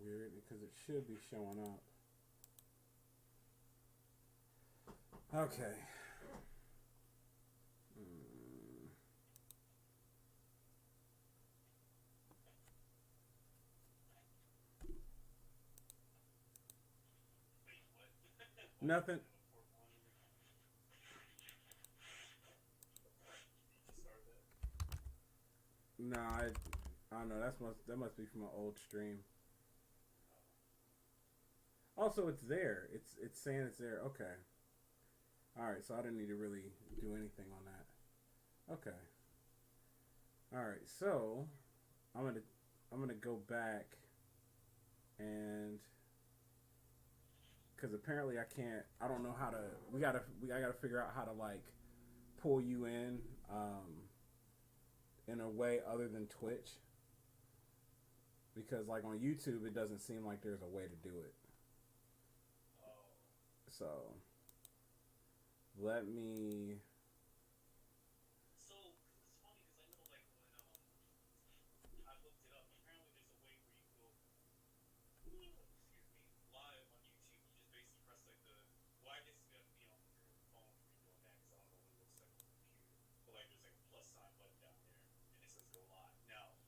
weird because it should be showing up. Okay. Mm. Nothing. No, I don't know. That must be from an old stream. Also, it's there. It's saying it's there. Okay. All right. So I didn't need to really do anything on that. Okay. All right. So I'm gonna I'm gonna go back and because apparently I can't. I don't know how to. I gotta figure out how to like pull you in a way other than Twitch because like on YouTube it doesn't seem like there's a way to do it. So let me.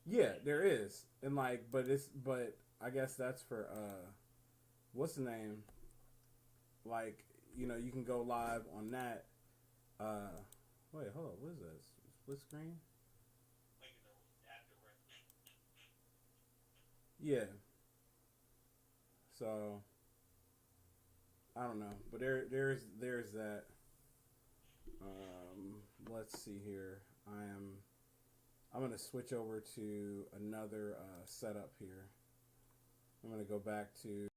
Yeah, there is, and like, but I guess that's for what's the name? Like, you can go live on that. Uh, wait, hold on, what is this? Split screen? Yeah. So I don't know, but there's that. Let's see here. I'm gonna switch over to another setup here. I'm gonna go back to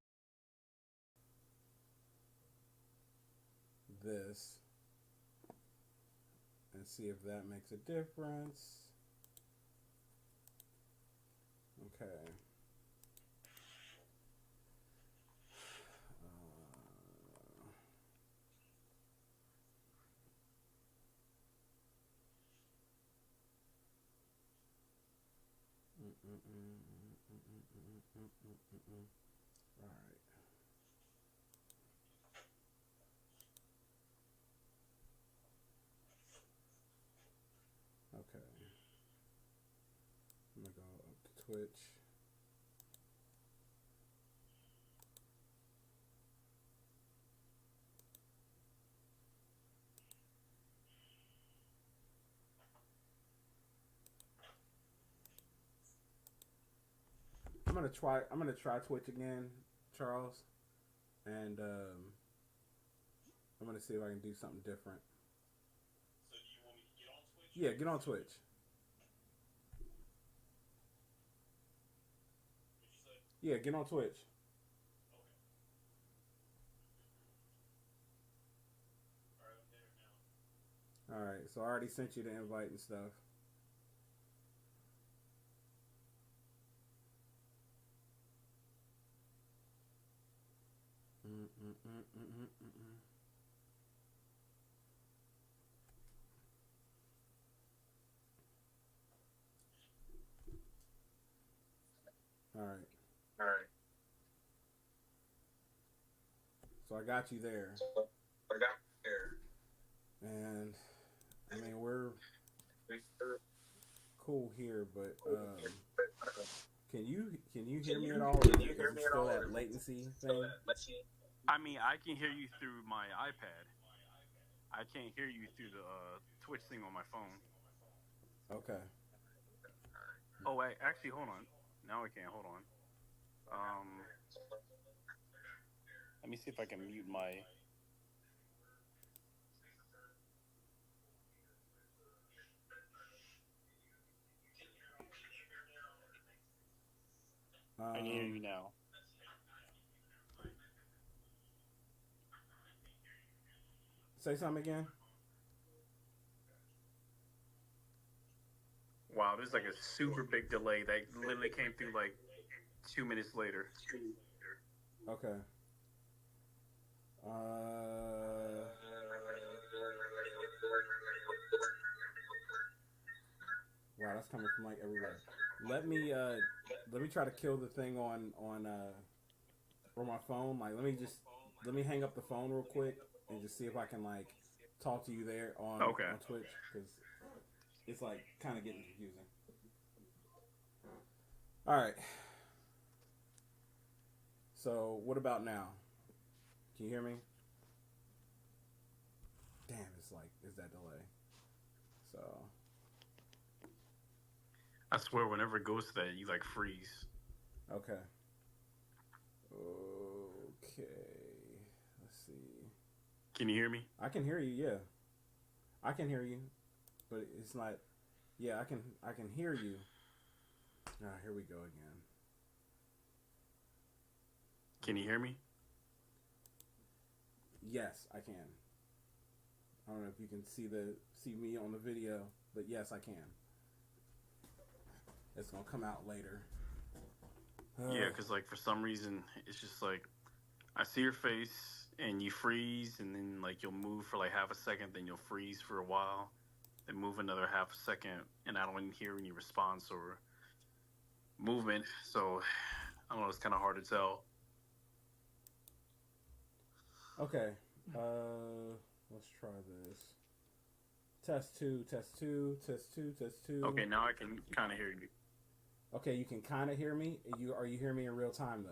this and see if that makes a difference. Okay. All right. Okay. I'm gonna go up to Twitch. I'm gonna try Twitch again, Charles, and I'm gonna see if I can do something different. Yeah, get on Twitch. Yeah, get on Twitch. All right. So I already sent you the invite and stuff. All right. All right. So I got you there, So I got there. and I mean we're We cool here, but can you hear Can me you at all, or can is you hear it me at still all? that Or is it latency still thing? that messy? I mean, I can hear you through my iPad. I can't hear you through the Twitch thing on my phone. Okay. Oh wait, actually, hold on. Now I can't. Hold on. Um, Let me see if I can mute my. I can hear Um. you now. Say something again. Wow, there's like a super big delay that literally came through like 2 minutes later. Okay. Wow, that's coming from like everywhere. let me let me try to kill the thing on my phone. Like let me hang up the phone real quick and just see if I can like talk to you there Okay. on Twitch because it's like kind of getting confusing. All right. So what about now? Can you hear me? Damn, it's like is that delay? So I swear, whenever it goes to that, you like freeze. okay, okay. Let's see. Can you hear me? I can hear you. Yeah, I can hear you, but it's not. Yeah, I can hear you. Ah, here we go again. Can you hear me? Yes, I can. I don't know if you can see me on the video, but yes, I can. It's gonna come out later. Yeah, because like for some reason it's just like I see your face and you freeze, and then like you'll move for like half a second, then you'll freeze for a while, then move another half a second, and I don't hear any response or movement. So I don't know. It's kind of hard to tell. Okay. Let's try this. Test two, test two, test two, test two. Okay, now I can kind of hear you. Okay, you can kind of hear me. Are you hearing me in real time though?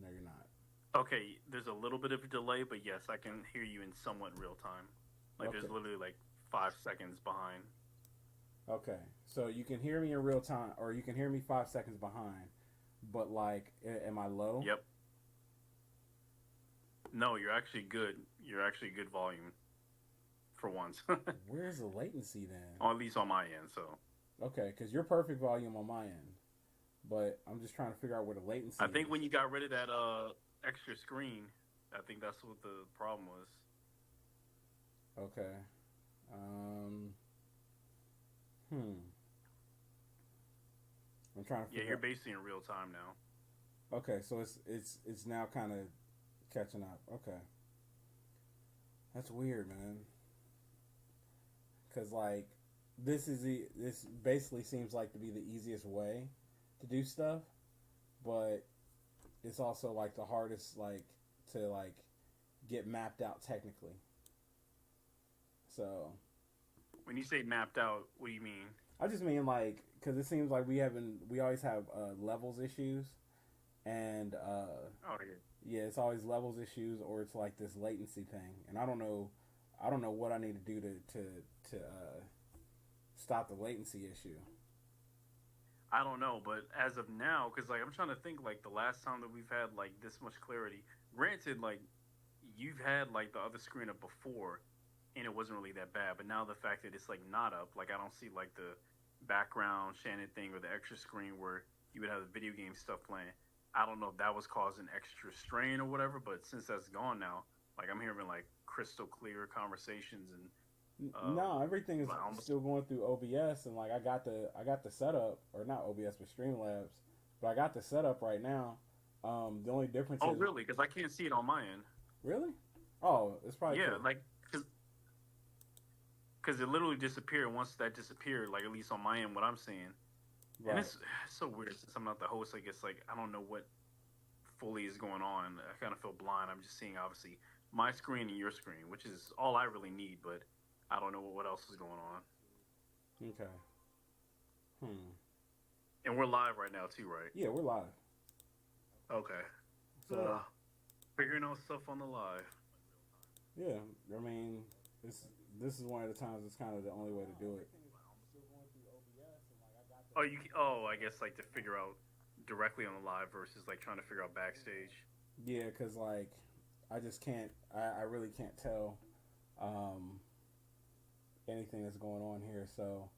No, you're not. Okay, there's a little bit of a delay, but yes, I can hear you in somewhat real time. Like Okay. there's literally like 5 seconds behind. Okay. So you can hear me in real time, or you can hear me 5 seconds behind. But like, am I low? Yep. No, you're actually good. You're actually good volume for once. Where's the latency then? Or at least on my end. So Okay, because you're perfect volume on my end, but I'm just trying to figure out where the latency I think is. when you got rid of that extra screen, I think that's what the problem was. Okay. Um. Hmm. I'm trying to Yeah, figure you're out. basically in real time now. Okay, so it's now kind of catching up. Okay, that's weird, man. Cause like this basically seems like to be the easiest way to do stuff, but it's also like the hardest like to like get mapped out technically. So When you say mapped out, what do you mean? I just mean like because it seems like we always have levels issues and Oh yeah. yeah, it's always levels issues or it's like this latency thing, and I don't know what I need to do to stop the latency issue. I don't know, but as of now, because like I'm trying to think, like the last time that we've had like this much clarity. Granted, like you've had like the other screen up before, and it wasn't really that bad. But now the fact that it's like not up, like I don't see like the background Shannon thing or the extra screen where you would have the video game stuff playing. I don't know if that was causing extra strain or whatever. But since that's gone now, like I'm hearing like crystal clear conversations and No, everything is like almost. still going through OBS, and like I got the setup, or not OBS but Streamlabs, but I got the setup right now. The only difference Oh is really? Because I can't see it on my end. really. Oh, it's probably Yeah, cool. like because it literally disappeared. Once that disappeared, like at least on my end, what I'm seeing, and Right. it's so weird since I'm not the host. I guess like I don't know what fully is going on. I kind of feel blind. I'm just seeing obviously my screen and your screen, which is all I really need. But I don't know what else is going on. Okay. Hmm. And we're live right now too, right? Yeah, we're live. Okay. So Figuring out stuff on the live. yeah, I mean, it's this is one of the times it's kind of the only way to do it. Oh, you. Oh, I guess like to figure out directly on the live versus like trying to figure out backstage. Yeah, because like I just can't. I really can't tell um, anything that's going on here. So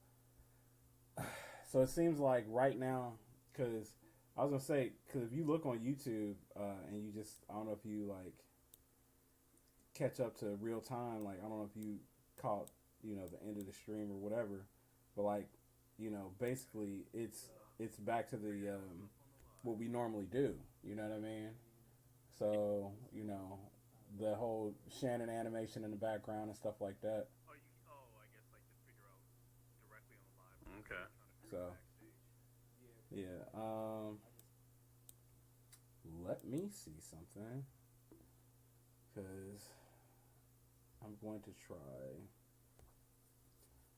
so it seems like right now, because I was gonna say, because if you look on YouTube and you just, I don't know if you like catch up to real time. Like I don't know if you caught the end of the stream or whatever, but like basically it's back to the what we normally do. You know what I mean? So the whole Shannon animation in the background and stuff like that. Oh, you. Oh, I guess like to figure out directly on the live. Okay. So yeah. Let me see something because I'm going to try.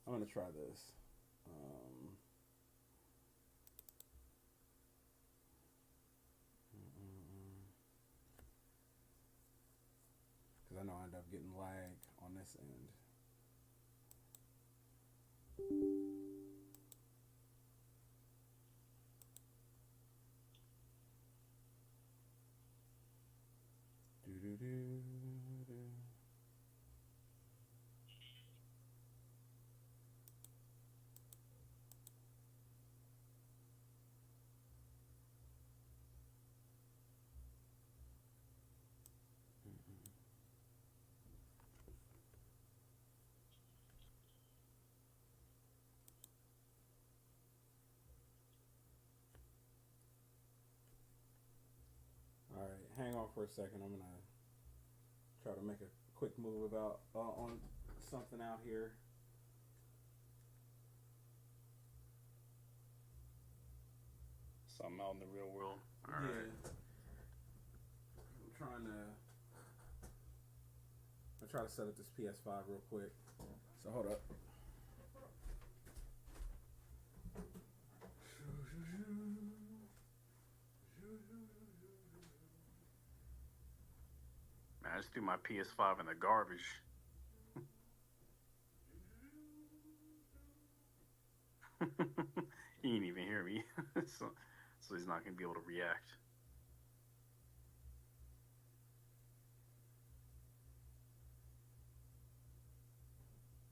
I'm going to try this. Um, because I know I end up getting lag on this end. Do do do do. All right, hang on for a second. I'm gonna try to make a quick move about on something out here. Something out in the real world. All right. Yeah, I'm trying to. I try to set up this PS5 real quick. So hold up. Man, I just threw my PS5 in the garbage. He didn't even hear me, so he's not gonna be able to react.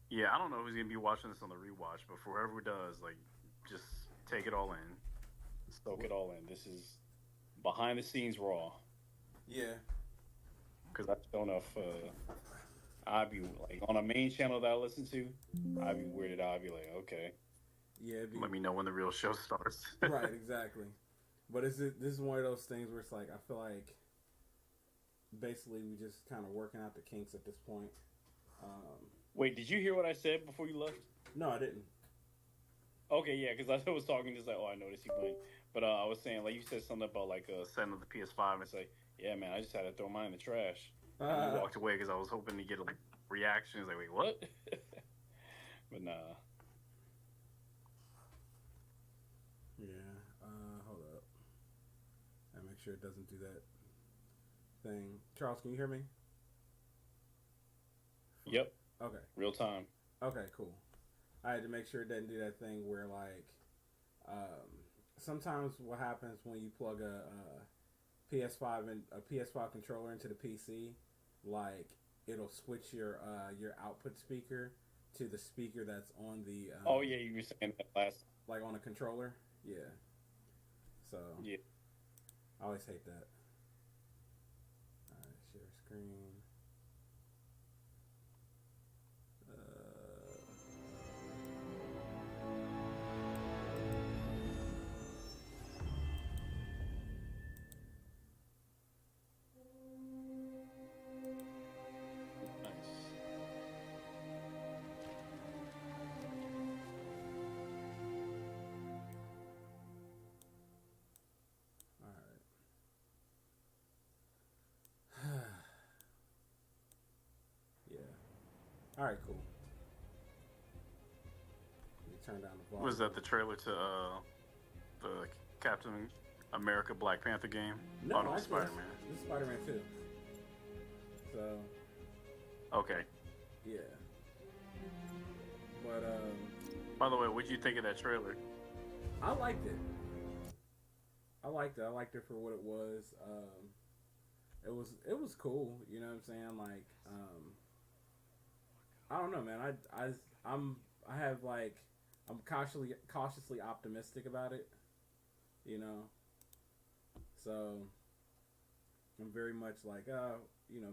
Yeah, I don't know who's gonna be watching this on the rewatch, but for whoever does, like, just take it all in, soak it all in. This is behind the scenes raw. Yeah. Because I don't know if I'd be like on a main channel that I listen to, I'd be weirded out. I'd be like, okay, Yeah. let me know when the real show starts. Right. Exactly. But this is one of those things where it's like I feel like basically we just kind of working out the kinks at this point. Um, Wait, did you hear what I said before you left? no, I didn't. Okay, yeah, because I was talking just like, oh, I noticed he went. But I was saying, like, you said something about, like, setting up the PS5 and say, yeah, man, I just had to throw mine in the trash. And we walked away because I was hoping to get, like, reactions. Like, wait, what? But nah. Yeah. Hold up. And make sure it doesn't do that thing. Charles, can you hear me? Yep. Okay. Real time. Okay. Cool. I had to make sure it doesn't do that thing where like, sometimes what happens when you plug a PS5 and a PS5 controller into the PC, like it'll switch your output speaker to the speaker that's on the Oh, yeah, you were saying that last. like on a controller. Yeah. So Yeah. I always hate that. All right, share screen. Nice. All right. Yeah. All right. Cool. Let me turn down the volume. Was that the trailer to the Captain America Black Panther game? No, Oh, no, actually, Spider-Man. This is Spider-Man 2. So Okay. yeah. But By the way, what did you think of that trailer? I liked it. I liked it. I liked it for what it was. It was cool. You know what I'm saying? Like, I don't know, man. I have like I'm cautiously optimistic about it. You know, so I'm very much like,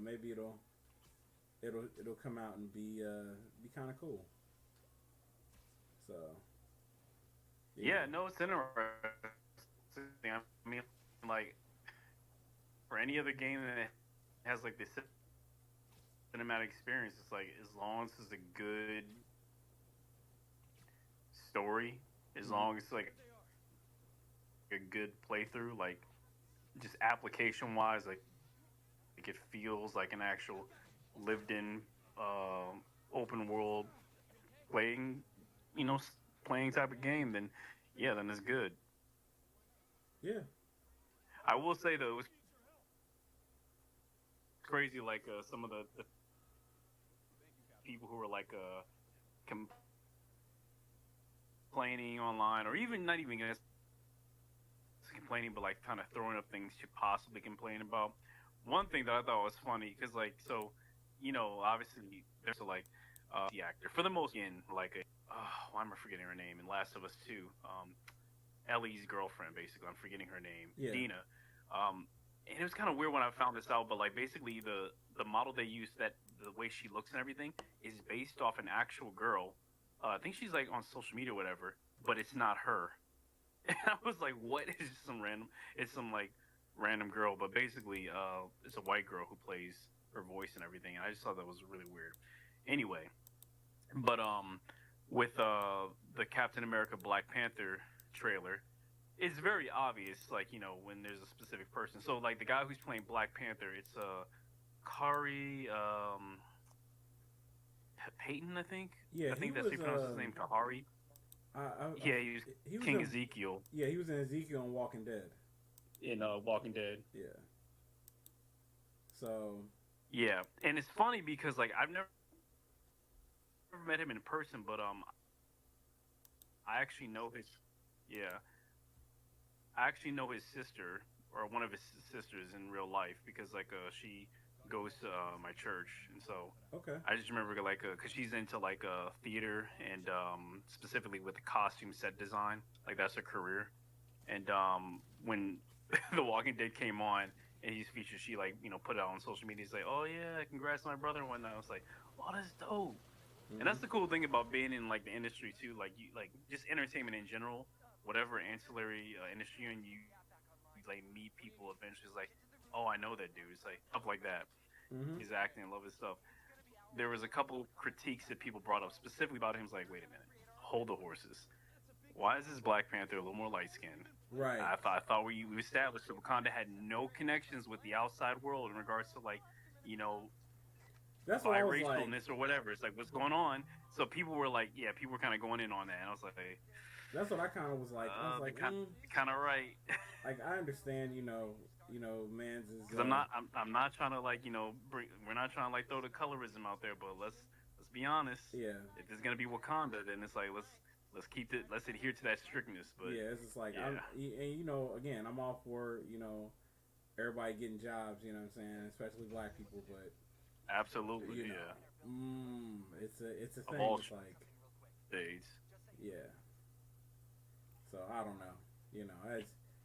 maybe it'll come out and be kind of cool. So Yeah, no, it's interesting. I mean, like, for any other game that has like this cinematic experience, it's like as long as it's a good story, as Mm-hmm. long as it's like a good playthrough, like just application wise, like it feels like an actual lived in open world playing, you know, playing type of game, then yeah, then it's good. Yeah. I will say though, it was crazy. Like some of the people who were like complaining online, or even not even guys complaining, but like kind of throwing up things you possibly complain about. One thing that I thought was funny because like so, you know, obviously there's a like the actor for the most in like a why am I forgetting her name in Last of Us 2? Ellie's girlfriend, basically. I'm forgetting her name, Yeah. Dina. And it was kind of weird when I found this out, but like basically the model they used, that the way she looks and everything is based off an actual girl. I think she's like on social media or whatever, but it's not her. And I was like, what is some random? It's some like random girl, but basically, it's a white girl who plays her voice and everything. And I just thought that was really weird. Anyway, but with the Captain America Black Panther trailer, it's very obvious, like you know, when there's a specific person. So like the guy who's playing Black Panther, it's Kari Payton, I think. Yeah. I He think that's how was. you pronounce his name, Kahari. Yeah, he was He was King in. Ezekiel Yeah, he was in Ezekiel and Walking Dead. in Walking Dead. Yeah. So. Yeah, and it's funny because like I've never met him in person, but I actually know his. Yeah, I actually know his sister or one of his sisters in real life because like she goes to my church, and so Okay. I just remember like because she's into like theater and specifically with the costume set design, like that's her career. And when The Walking Dead came on and he's featured, she like you know put it out on social media. He's like, oh yeah, congrats to my brother and whatnot. I was like, oh that's dope. And Mm-hmm. that's the cool thing about being in like the industry too, like you like just entertainment in general, whatever ancillary industry you're in, you like meet people eventually. It's like, oh, I know that dude. It's like stuff like that. Mm-hmm. He's acting, I love his stuff. There was a couple critiques that people brought up specifically about him. It's like, wait a minute, hold the horses. Why is this Black Panther a little more light skinned? Right. I thought we established that Wakanda had no connections with the outside world in regards to like, you know, That's what I was like. biracialness or whatever. It's like what's going on. So people were like, yeah, people were kind of going in on that. And I was like, hey, That's what I kind of was like. I was they like, kind of right. like I understand. Man's is. Because I'm not trying to like, you know, we're not trying to like throw the colorism out there, but let's be honest. Yeah. If it's gonna be Wakanda, then it's like let's keep it. Let's adhere to that strictness. But Yeah, it's just like yeah, again, I'm all for everybody getting jobs. You know what I'm saying, especially black people. But absolutely, you know, yeah. it's a Of thing. all It's like shades. yeah. So I don't know.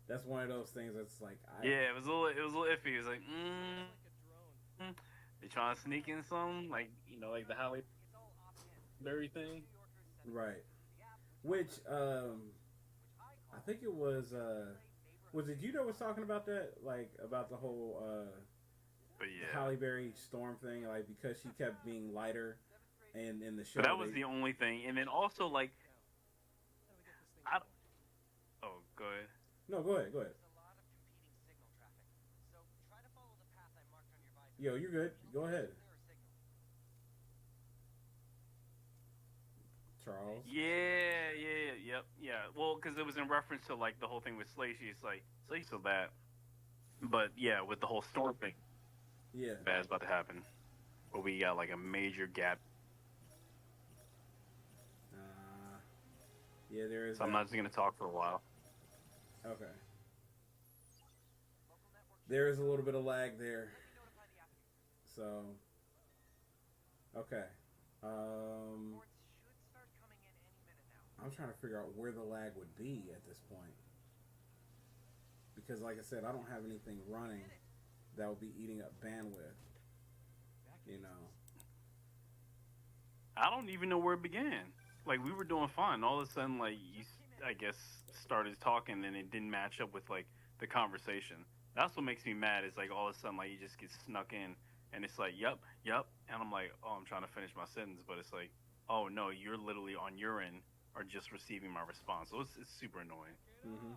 That's one of those things that's like Yeah, it was a little iffy. It was like, they trying to sneak in some like you know like the Halle Berry thing. right. Which I think it was it you that was talking about that, like about the whole But yeah, Halle Berry storm thing, like because she kept being lighter, and in the show but that was they the only thing. And then also like, I oh go ahead. no go ahead. Yo, you're good. Go ahead, Charles. Yep, yeah. Well, because it was in reference to like the whole thing with Slacy. It's like Slacy's so bad, but yeah, with the whole storm thing, Yeah. bad's about to happen. But we got like a major gap, Uh, yeah, there is so I'm that. not just gonna talk for a while. Okay. There is a little bit of lag there. So, okay. Um, I'm trying to figure out where the lag would be at this point. Because, like I said, I don't have anything running that would be eating up bandwidth. You know. I don't even know where it began. Like we were doing fine. All of a sudden, like you, I guess, started talking, and it didn't match up with like the conversation. That's what makes me mad. Is like all of a sudden, like you just get snuck in, and it's like, yep, and I'm like, oh, I'm trying to finish my sentence, but it's like, oh no, you're literally on your end are just receiving my response. So it's super annoying. Hmm.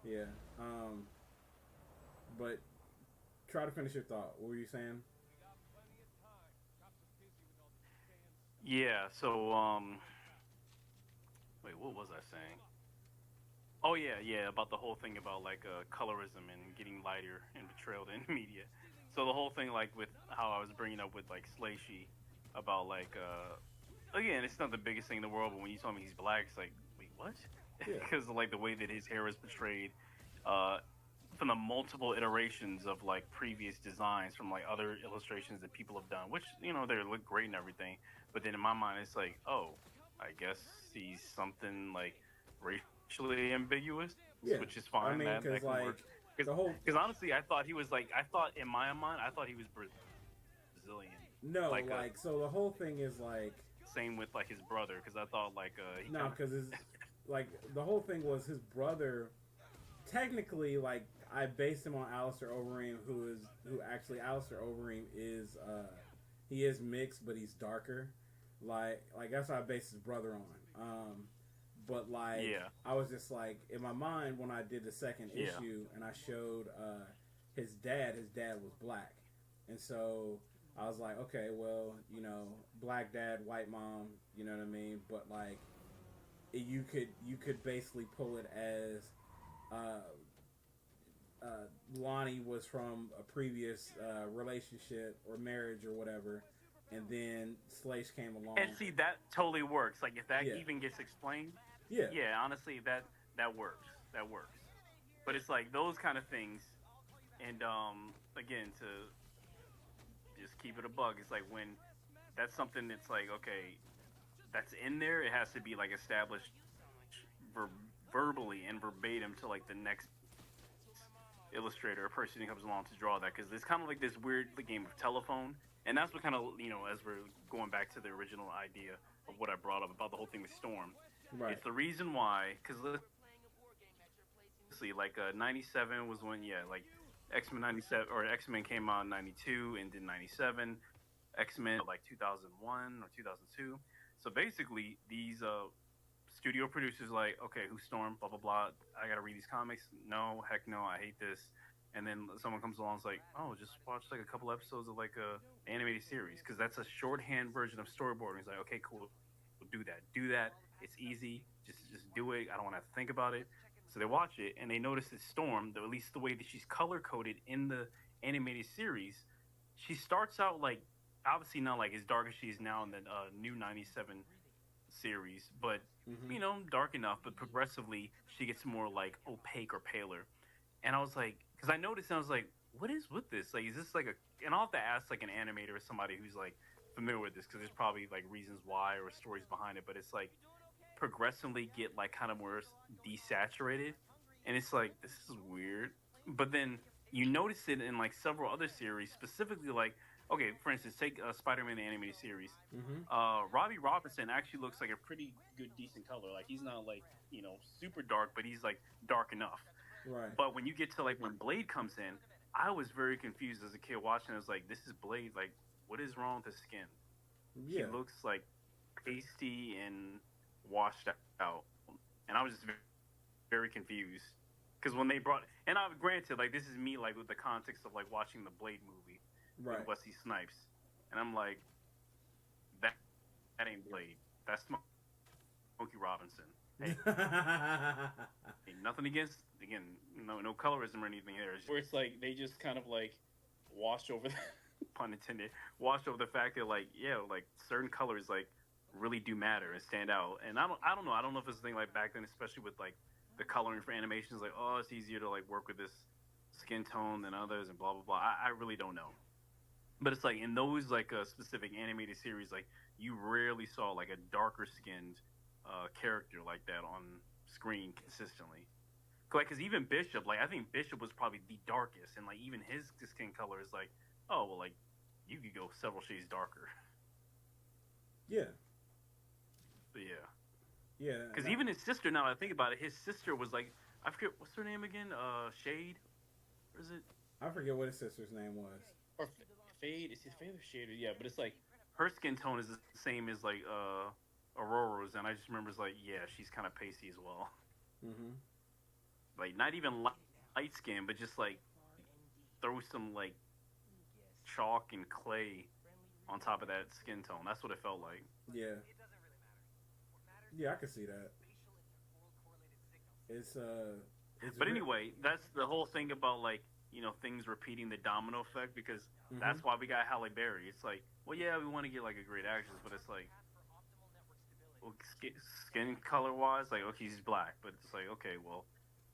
Yeah. But try to finish your thought. What were you saying? Yeah. So wait, what was I saying? Oh yeah, yeah, about the whole thing about like colorism and getting lighter and portrayal in the media. So the whole thing like with how I was bringing up with like Slashy about like again, it's not the biggest thing in the world, but when you told me he's black, it's like wait what? Yeah. Because like the way that his hair is portrayed, uh, from the multiple iterations of like previous designs from like other illustrations that people have done, which they look great and everything. But then in my mind, it's like oh, I guess he's something like racially ambiguous, which Yeah. is fine. I That mean, can because work. like Because the whole honestly, I thought he was like I thought in my mind I thought he was Brazilian. no, Like like so the whole thing is like same with like his brother because I thought like he no, kind of because it's like the whole thing was his brother. Technically, like I based him on Alistair Overeem, who actually Alistair Overeem is he is mixed, but he's darker. Like that's what I based his brother on. But like yeah I was just like in my mind when I did the second yeah issue and I showed his dad was black, and so I was like, okay, well, black dad, white mom, you know what I mean? But like you could basically pull it as uh, Lonnie was from a previous relationship or marriage or whatever, and then Slash came and along. see that totally works. Like if that Yeah, even gets explained, yeah, yeah, honestly that works. That works. But it's like those kind of things, and again to just keep it a bug. It's like when that's something that's like okay, that's in there. It has to be like established verbally and verbatim to like the next illustrator or person who comes along to draw that because it's kind of like this weird game of telephone, and that's what kind of as we're going back to the original idea of what I brought up about the whole thing with Storm. right. It's the reason why because let's see, like '97 was when like X Men '97 or X Men came out in '92 and then '97. X Men like 2001 or 2002. So basically, these studio producers like, okay, who's Storm? Blah blah blah. I gotta read these comics. No, heck no, I hate this. And then someone comes along and is like, oh, just watch like a couple episodes of like a animated series because that's a shorthand version of storyboarding. He's like, okay, cool, we'll do that. Do that. It's easy. Just do it. I don't want to think about it. So they watch it and they notice that Storm, at least the way that she's color coded in the animated series, she starts out like obviously not like as dark as she is now in the new '97 series, but Hmm. dark enough. But progressively, she gets more like opaque or paler. And I was like, because I noticed, and I was like, what is with this? Like, is this like a? And I'll have to ask like an animator or somebody who's like familiar with this, because there's probably like reasons why or stories behind it. But it's like progressively get like kind of more desaturated, and it's like this is weird. But then you notice it in like several other series, specifically like okay, for instance, take Spider-Man the animated series. Hmm. Robbie Robertson actually looks like a pretty good, decent color. Like he's not like super dark, but he's like dark enough. Right. But when you get to like when Blade comes in, I was very confused as a kid watching. I was like, this is Blade. Like, what is wrong with his skin? He Yeah. looks like pasty and washed out, and I was just very confused because when they brought and I granted like this is me like with the context of like watching the Blade movie with Right. Wesley Snipes, and I'm like that that ain't Blade. That's Smokey Robinson. Hey, nothing against again, no colorism or anything there. Where it's like they just kind of like wash over the pun intended, wash over the fact that like yeah, like certain colors like really do matter and stand out. And I don't know if it's a thing like back then, especially with like the coloring for animations, like oh it's easier to like work with this skin tone than others and blah blah blah. I really don't know. But it's like in those like specific animated series, like you rarely saw like a darker skinned character like that on screen consistently. Like, cause even Bishop, like I think Bishop was probably the darkest, and like even his skin color is like, oh well, like you could go several shades darker. Yeah. But yeah, Yeah. because even his sister. Now I think about it, his sister was like, I forget what's her name again. Shade, or is it I forget what his sister's name was. or Fade? Is it Fade or Shade? Yeah, but it's like her skin tone is the same as like Aurora's, and I just remember it's like, yeah, she's kind of pasty as well. Mm-hmm. Like not even light skin, but just like throw some like chalk and clay on top of that skin tone. That's what it felt like. Yeah. Yeah, I can see that. It's it's But re- anyway, that's the whole thing about like things repeating the domino effect because mm-hmm. that's why we got Halle Berry. It's like, well, yeah, we want to get like a great actress, but it's like, well, skin color wise, like okay, she's black, but it's like okay, well,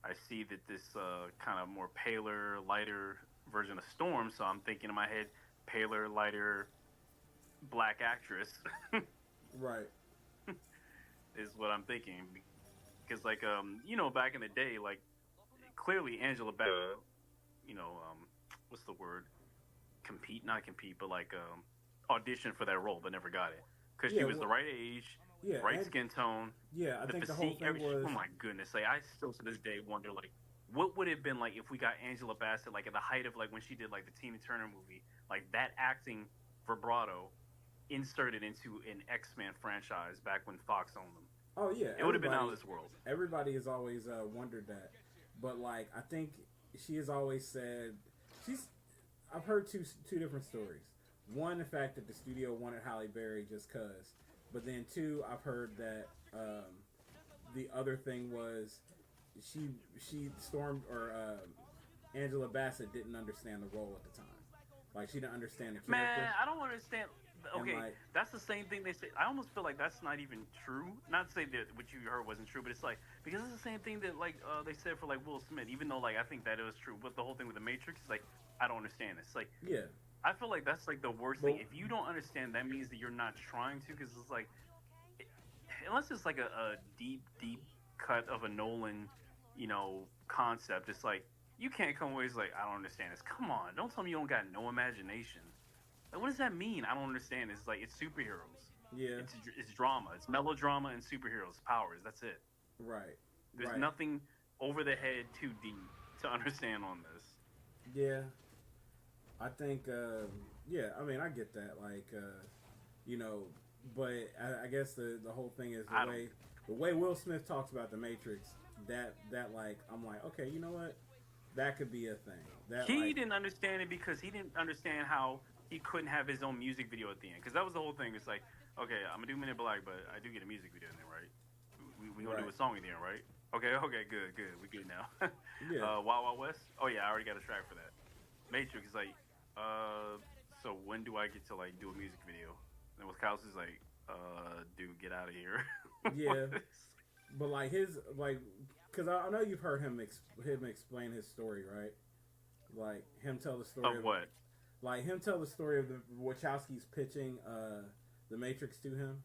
I see that this kind of more paler, lighter version of Storm, so I'm thinking in my head, paler, lighter, black actress Right. is what I'm thinking because like back in the day, like clearly Angela Bassett, what's the word? Compete, not compete, but like audition for that role, but never got it because she Yeah. was the Well, right age, yeah. right skin tone, Yeah. I the think the whole physique. thing was. Oh my goodness! Like I still to this day wonder like what would it have been like if we got Angela Bassett like at the height of like when she did like the Tina Turner movie, like that acting vibrato inserted into an X-Men franchise back when Fox owned them. Oh yeah. It would have been out of this world. Everybody has always wondered that, but like I think she has always said she's. I've heard two different stories. One, the fact that the studio wanted Halle Berry just cause, but then two, I've heard that the other thing was she stormed or Angela Bassett didn't understand the role at the time. Like she didn't understand the character. Man, I don't understand. And Okay, like that's the same thing they say. I almost feel like that's not even true. Not to say that what you heard wasn't true, but it's like because it's the same thing that like they said for like Will Smith. Even though like I think that it was true, but the whole thing with the Matrix is like I don't understand this. Like yeah, I feel like that's like the worst but thing. If you don't understand, that means that you're not trying to. Because it's like unless it's like a deep cut of a Nolan, concept. It's like you can't come away as like I don't understand this. Come on, don't tell me you don't got no imagination. Like, what does that mean? I don't understand. It's like it's superheroes. yeah, It's drama. It's melodrama and superheroes powers. That's it. right, There's right, nothing over the head too deep to understand on this. yeah. I think yeah. I mean, I get that. Like you know, but I guess the whole thing is I don't. the way Will Smith talks about the Matrix. That like I'm like okay, you know what? That could be a thing. That He like didn't understand it because he didn't understand how he couldn't have his own music video at the end. Because that was the whole thing. It's like, okay, I'm gonna do Men in Black, but I do get a music video in there, right? We gonna do a song in there, right? Okay, good. We good now. yeah, Wild Wild West. Oh yeah, I already got a track for that. Matrix is like, so when do I get to like do a music video? And Wisconsin's is like, dude, get out of here. yeah. But like his like, because I know you've heard him explain his story, right? Like him tell the story Of what? like him tell the story of the Wachowskis pitching the Matrix to him.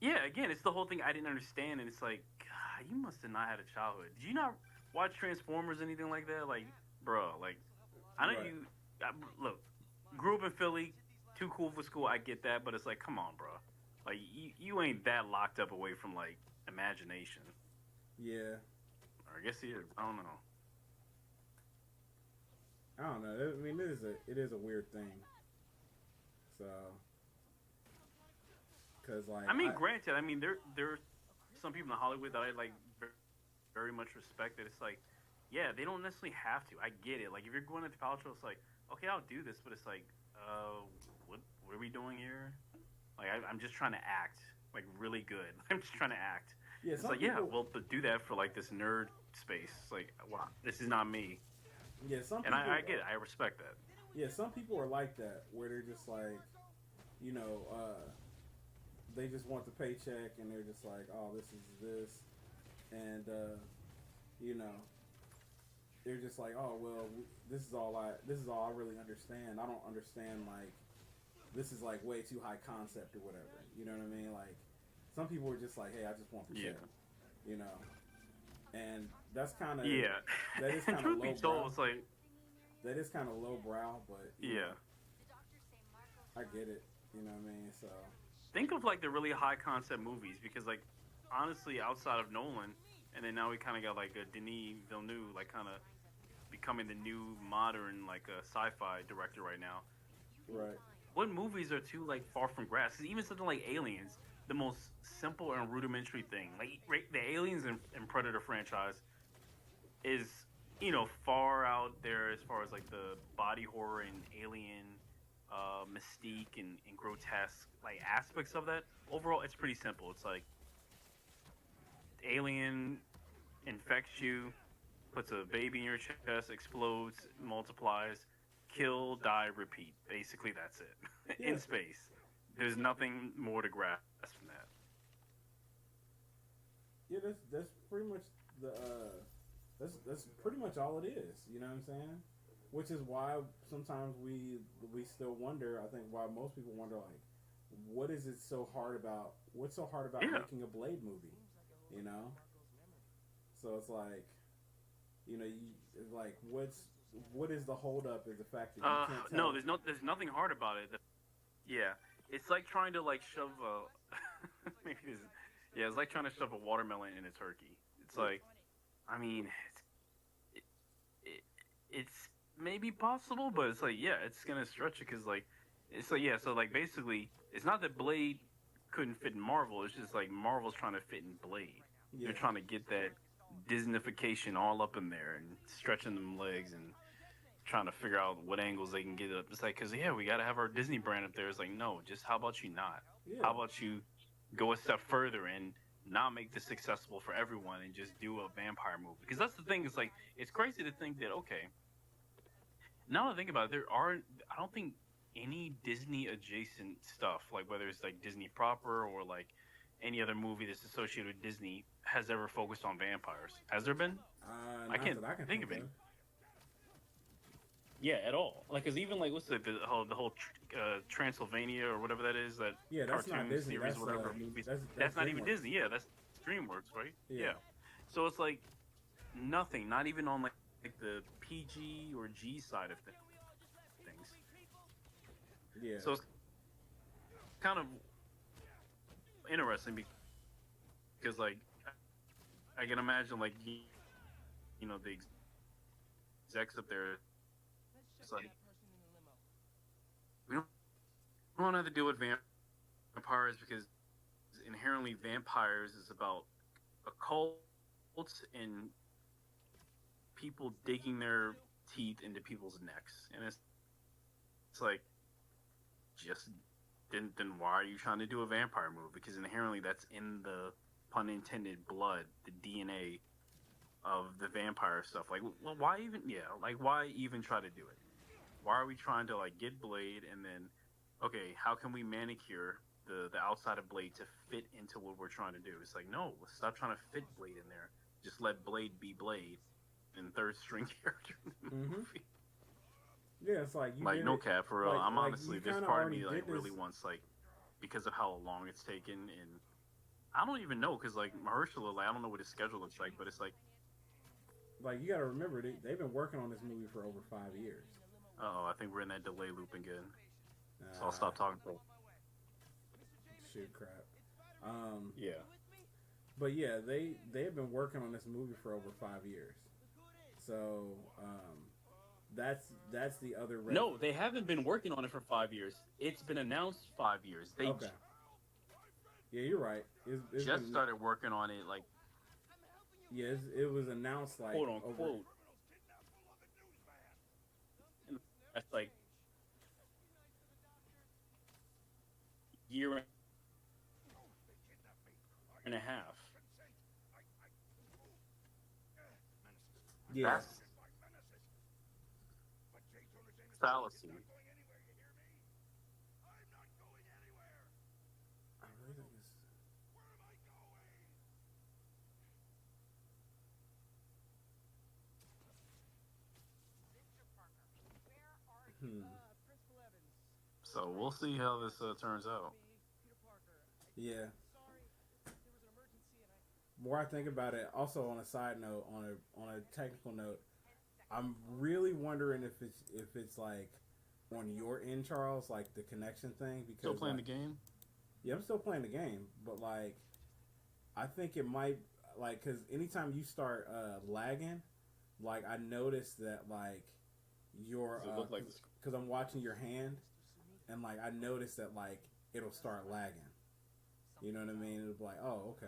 Yeah, again, it's the whole thing I didn't understand, and it's like, God, you must have not had a childhood. Did you not watch Transformers, anything like that? Like, bro, like, I know Right. you. Look, grew up in Philly, too cool for school. I get that, but it's like, come on, bro. Like, you ain't that locked up away from like imagination. Yeah, Or I guess he is. I don't know. I don't know. I mean, it is a weird thing. So, because like I mean, granted, I mean there are some people in Hollywood that I like very much respect. That it's like, yeah, they don't necessarily have to. I get it. Like if you're going to the college show, it's like, okay, I'll do this, but it's like, what are we doing here? Like I'm just trying to act like really good. I'm just trying to act. yeah, It's some like, people, yeah, well, but do that for like this nerd space. It's like, wow, this is not me, yeah, some and people, I get it. I respect that. yeah, some people are like that where they're just like, you know, they just want the paycheck and they're just like, oh, this is this, and you know, they're just like, oh well, this is all I really understand. I don't understand like this is like way too high concept or whatever. You know what I mean? Like some people are just like, hey, I just want the check. You know, and that's kind of Yeah. that is And kind of truth be low told, brow. it's like, That is kind of low brow, but you yeah. know, I get it. You know what I mean? So Think of like the really high concept movies because like honestly outside of Nolan and then now we kind of got like a Denis Villeneuve like kind of becoming the new modern like sci-fi director right now. right, What movies are too like far from grass? 'Cause even something like Aliens, the most simple and rudimentary thing. Like the Aliens and Predator franchise is far out there as far as like the body horror and alien mystique and grotesque like aspects of that. Overall, it's pretty simple. It's like alien infects you, puts a baby in your chest, explodes, multiplies, kill, die, repeat. Basically, that's it. Yeah, In space, there's nothing more to grasp from that. yeah. That's pretty much the that's pretty much all it is. You know what I'm saying? Which is why sometimes we still wonder. I think why most people wonder like, what is it so hard about? What's so hard about Yeah. making a Blade movie? You know. So it's like, like what is the holdup? Is the fact that you can't No, tell? there's nothing hard about it. Yeah, it's like trying to like shove a maybe this, yeah, it's like trying to shove a watermelon in a turkey. It's Yeah, like, I mean, it, it, it's maybe possible, but it's like, yeah, it's gonna stretch it because like, it's like, yeah, so like basically, it's not that Blade couldn't fit in Marvel. It's just like Marvel's trying to fit in Blade. yeah, They're trying to get that Disneyfication all up in there and stretching them legs and trying to figure out what angles they can get up. It's like, because, yeah, we got to have our Disney brand up there. It's like, no, just how about you not? yeah. How about you go a step further and not make this accessible for everyone and just do a vampire movie? Because that's the thing. It's like, it's crazy to think that, okay, now that I think about it, I don't think any Disney adjacent stuff, like whether it's like Disney proper or like any other movie that's associated with Disney, has ever focused on vampires. Has there been? I Not can't that I can think think of any. of. Yeah, at all. Like, cause even like what's the whole Transylvania or whatever that is, that Yeah, that's not cartoon Disney. series, whatever movies. That's That's not even DreamWorks. Disney. Yeah, that's DreamWorks, right? Yeah, Yeah. So it's like nothing. Not even on like the PG or G side of things. yeah, So it's kind of interesting because like I can imagine like the execs up there. It's like we don't have to deal with vampires because inherently vampires is about occults and people digging their teeth into people's necks, and it's like just then why are you trying to do a vampire movie? Because inherently that's in the pun intended blood, the DNA of the vampire stuff. Like, well, why even? Yeah, like why even try to do it? Why are we trying to like get Blade and then, okay, how can we manicure the outside of Blade to fit into what we're trying to do? It's like, no, stop trying to fit Blade in there. Just let Blade be Blade and third string character in the mm-hmm. movie. Yeah. It's like you Like did no it. cap for real. I'm Like honestly you this kind of part of already me like did this. really wants like because of how long it's taken and I don't even know because like Mahershala, like I don't know what his schedule looks like, but it's like, Like you got to remember they've been working on this movie for over 5 years. oh, I think we're in that delay loop again. So I'll Uh, stop talking. For Shit, crap. Um, yeah. but yeah, they have been working on this movie for over 5 years. So that's the other red. No, they haven't been working on it for 5 years. It's been announced 5 years. They Okay. Yeah, you're right. It's just been, started working on it, like yeah, it was announced like quote over. unquote. That's like year and a half. Yeah, That's fallacy. I really think it's. Hmm. So we'll see how this turns out. Yeah. More I think about it, also on a side note, on a technical note, I'm really wondering if it's like on your end, Charles, like the connection thing, Still because playing like the game? yeah, I'm still playing the game, but like I think it might like because anytime you start lagging, like I noticed that like your Does it look like this? because I'm watching your hand, and like I noticed that like it'll start lagging. You know what I mean? It'll be like, oh, okay.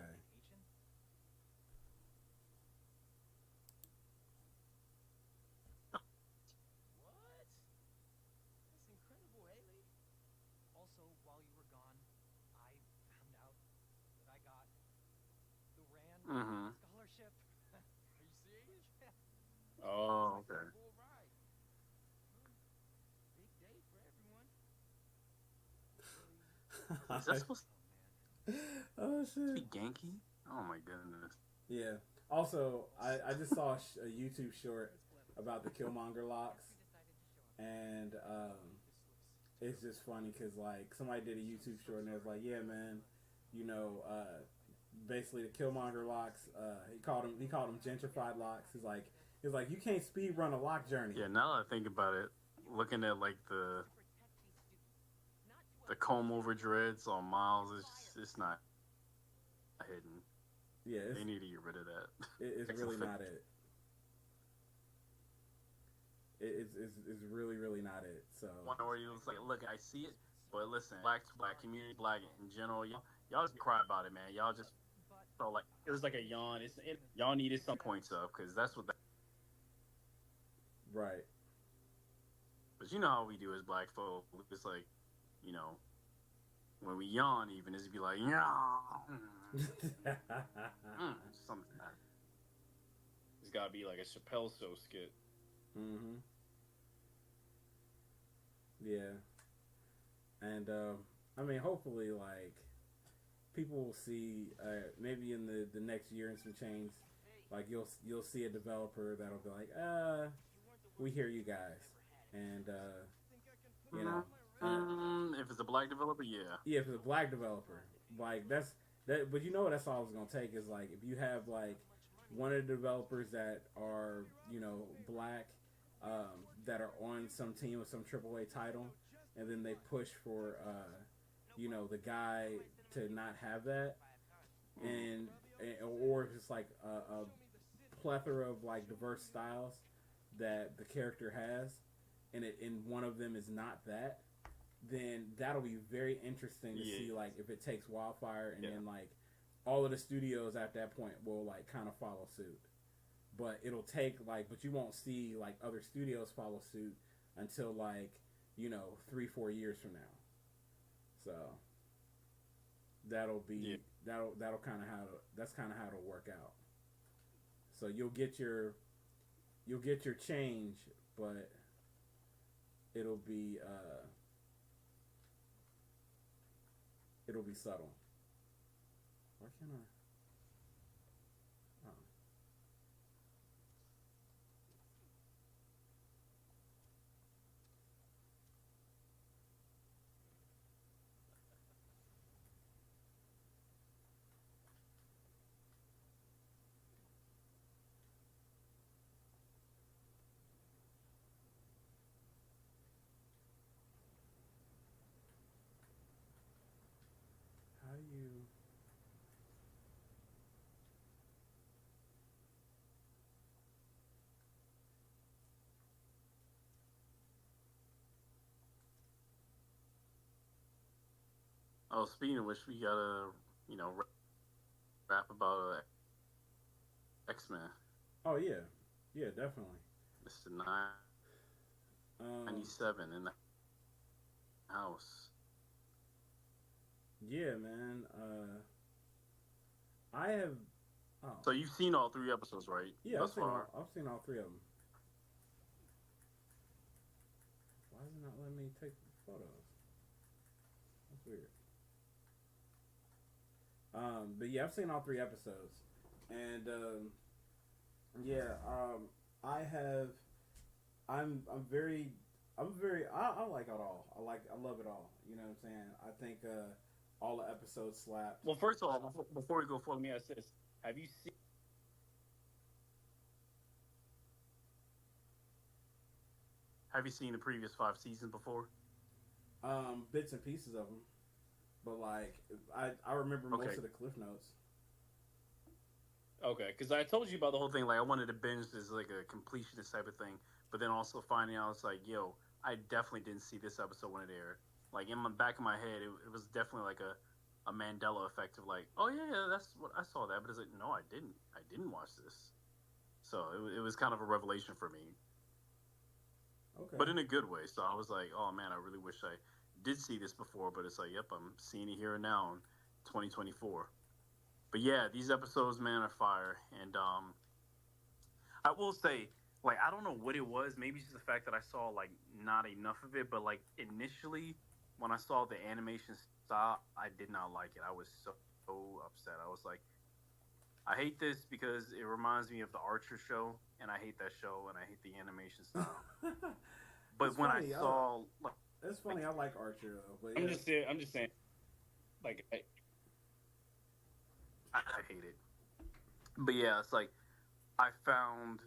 Mm-hmm. Oh, okay. Is that supposed Oh to shit. be Genki? Oh my goodness. Yeah. Also, I just saw a YouTube short about the Killmonger locks, and it's just funny because like somebody did a YouTube short and it was like, yeah, man, you know, basically the Killmonger locks. He called them gentrified locks. He's like you can't speed run a lock journey. Yeah, now that I think about it, looking at like the comb over dreads on Miles, it's not hidden. Yeah, They need to get rid of that. it's It's a really not it. It's really really not it. So one where he was like, "Look, I see it, but listen, black community, black in general, y'all just cry about it, man. Y'all just felt like it was like a yawn. Y'all needed some points up because that's what. right. But you know how we do as black folk. It's like, you know, when we yawn, even it's be like, yeah, something. It's gotta be like a Chappelle show skit. Mhm. Yeah. And I mean, hopefully, like people will see maybe in the next year and some change, like you'll see a developer that'll be like, we hear you guys, and you know, and If it's a black developer, yeah. yeah, if it's a black developer, like that's that. But you know what? That's all it's gonna take is like if you have like one of the developers that are black, that are on some team with some AAA title, and then they push for the guy to not have that, and, or if it's like a plethora of like diverse styles that the character has, and one of them is not that, then that'll be very interesting to Yeah, see like if it takes wildfire, and yeah. then like all of the studios at that point will like kind of follow suit. But it'll take like, but you won't see like other studios follow suit until like 3-4 years from now. So that'll Yeah. be that'll kind of how that's kind of how it'll work out. So you'll get your change, but it'll be it'll be subtle. Why can't I? Oh. How do you? Oh, speaking of which, we gotta, rap about X Men. Oh yeah, yeah, definitely. Mr. Um, 97 in the house. yeah, man. I have. Oh, So you've seen all three episodes, right? yeah, Thus far. I've seen all three of them. Why is it not letting me take photos? That's weird. But yeah, I've seen all three episodes, and yeah, I have. I like it all. I love it all. You know what I'm saying? I think all the episodes slapped. Well, first of all, before we go forward, let me ask this: Have you seen the previous 5 seasons before? Bits and pieces of them, but like I remember most Okay, of the cliff notes. okay, because I told you about the whole thing. Like, I wanted to binge this like a completionist type of thing, but then also finding out it's like, yo, I definitely didn't see this episode when it aired. Like in the back of my head, it was definitely like a Mandela effect of like, oh yeah, yeah, that's what I saw that, but it's like, no, I didn't. I didn't watch this. So it was kind of a revelation for me, Okay. but in a good way. So I was like, oh man, I really wish I did see this before, but it's like, yep, I'm seeing it here and now in 2024. But yeah, these episodes, man, are fire. And I will say, like, I don't know what it was. Maybe it's just the fact that I saw like not enough of it. But like initially, when I saw the animation style, I did not like it. I was so upset. I was like, I hate this because it reminds me of the Archer show, and I hate that show, and I hate the animation style. It's But when I funny. saw, It's like funny. I like Archer though, but I'm yeah. just saying, like I hate it. But yeah, it's like I found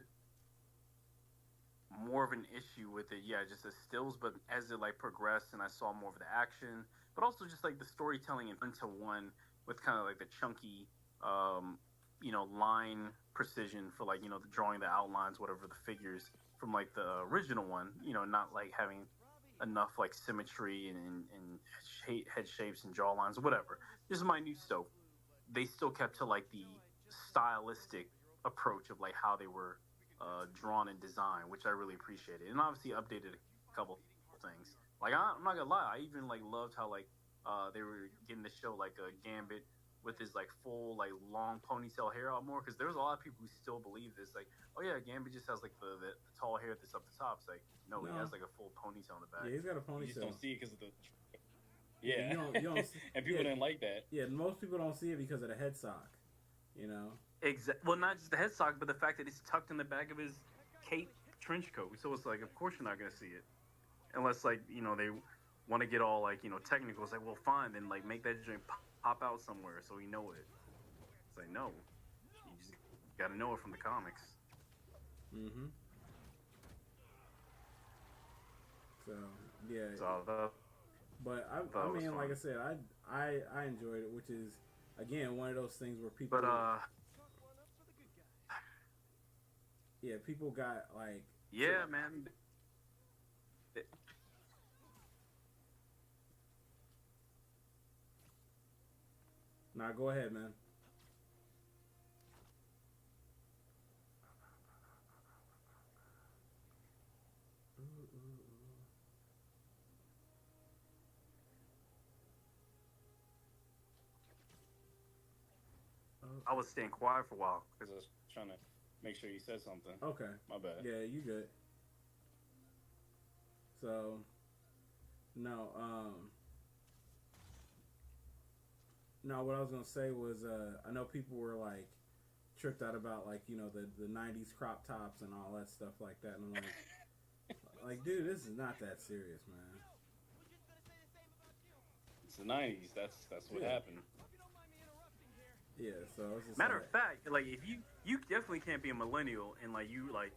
more of an issue with it. Yeah, just as stills, but as it like progressed and I saw more of the action, but also just like the storytelling and one to one with kind of like the chunky, um, line precision for like the drawing the outlines, whatever the figures from like the original one. Not like having enough like symmetry and head shapes and jaw lines, whatever. Just minute stuff. They still kept to like the stylistic approach of like how they were drawn and designed, which I really appreciated, and obviously updated a couple things. Like I'm not gonna lie, I even like loved how like they were getting to show like a Gambit with his like full like long ponytail hair out more because there's a lot of people who still believe this like, oh yeah, Gambit just has like the tall hair that's up the top. It's like no, he No. has like a full ponytail in the back. Yeah, he's got a You just ponytail. don't see it because of the Yeah, yeah, you don't. and people Yeah, didn't like that. yeah. Most people don't see it because of the head sock. You know. Well, not just the head sock, but the fact that it's tucked in the back of his cape trench coat. So it's like, of course you're not gonna see it, unless like they want to get all like technical. It's like, well, fine, then like make that joint pop out somewhere so we know it. It's like no, you just got to know it from the comics. Mm-hmm. So yeah, So that but I thought it was mean, like fun. I said, I enjoyed it, which is again one of those things where But people, yeah, people got like, so, yeah, man. nah, go ahead, man. I was staying quiet for a while because I was trying to make sure you said something. Okay, My bad. yeah, you good. So no, no, what I was gonna say was, I know people were like tripped out about like the '90s crop tops and all that stuff like that, and I'm like, dude, this is not that serious, man. It's the '90s. That's what Yeah, happened. yeah. So it's just Matter of like, fact, like if you definitely can't be a millennial and like you like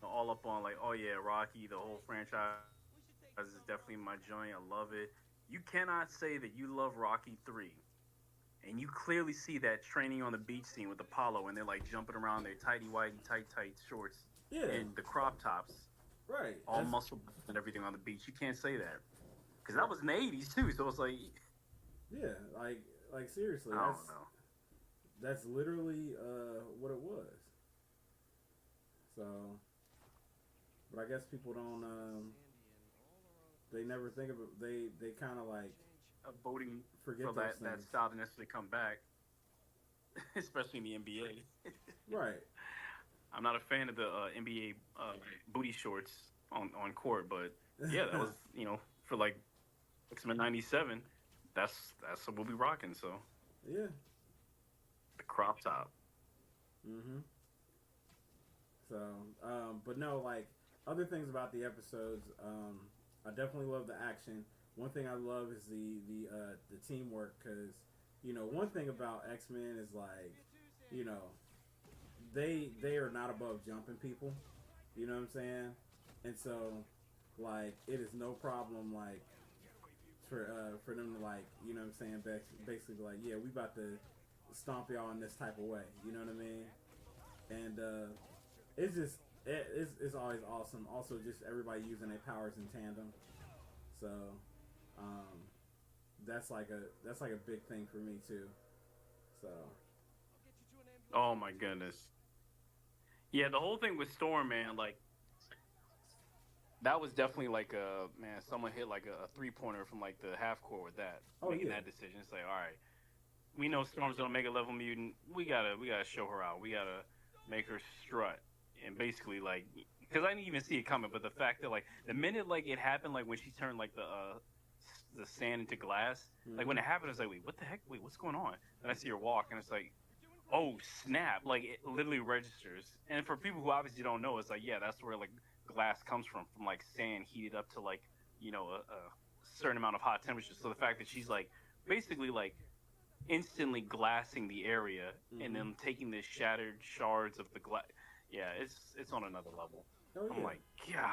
all up on like, oh yeah, Rocky, the whole franchise is definitely my joint. I love it. You cannot say that you love Rocky 3 and you clearly see that training on the beach scene with Apollo and they're like jumping around their tighty whitey tight shorts yeah, and the crop tops, right. all muscle and everything on the beach. You can't say that because that was in the '80s too. So it's like Yeah, like seriously, I don't know. that's literally what it was. So, but I guess people don't. They never think of it. They kind of like Voting forget for those that things. style to necessarily come back, especially in the NBA. Right. I'm not a fan of the NBA booty shorts on court, but yeah, that was for like X-Men '97. That's what we'll be rocking. So Yeah. the crop top. Mhm. So, but no, like other things about the episodes, I definitely love the action. One thing I love is the teamwork because one thing about X Men is like you know they are not above jumping people. You know what I'm saying? And so like it is no problem like for them to like what I'm saying basically like yeah we about to stomp y'all in this type of way. You know what I mean? And it's just it's always awesome. Also, just everybody using their powers in tandem. So, um, that's like a big thing for me too. So Oh my goodness. Yeah, the whole thing with Storm, man, like that was definitely like a man. Someone hit like a 3 pointer from like the half court with that, oh making yeah, that decision. It's like, all right, we know Storm's gonna make a level mutant. We gotta show her out. We gotta make her strut. And basically, like, because I didn't even see it coming, but the fact that like the minute like it happened, like when she turned like the sand into glass, like when mm-hmm. it happened, I was like, wait, what the heck? Wait, what's going on? And I see her walk, and it's like, oh snap! Like it literally registers. And for people who obviously don't know, it's like, yeah, that's where like glass comes from like sand heated up to like a certain amount of hot temperature. So the fact that she's like basically like instantly glassing the area and Mm-hmm. then taking the shattered shards of the glass. Yeah, it's on another level. Oh I'm yeah, like, God.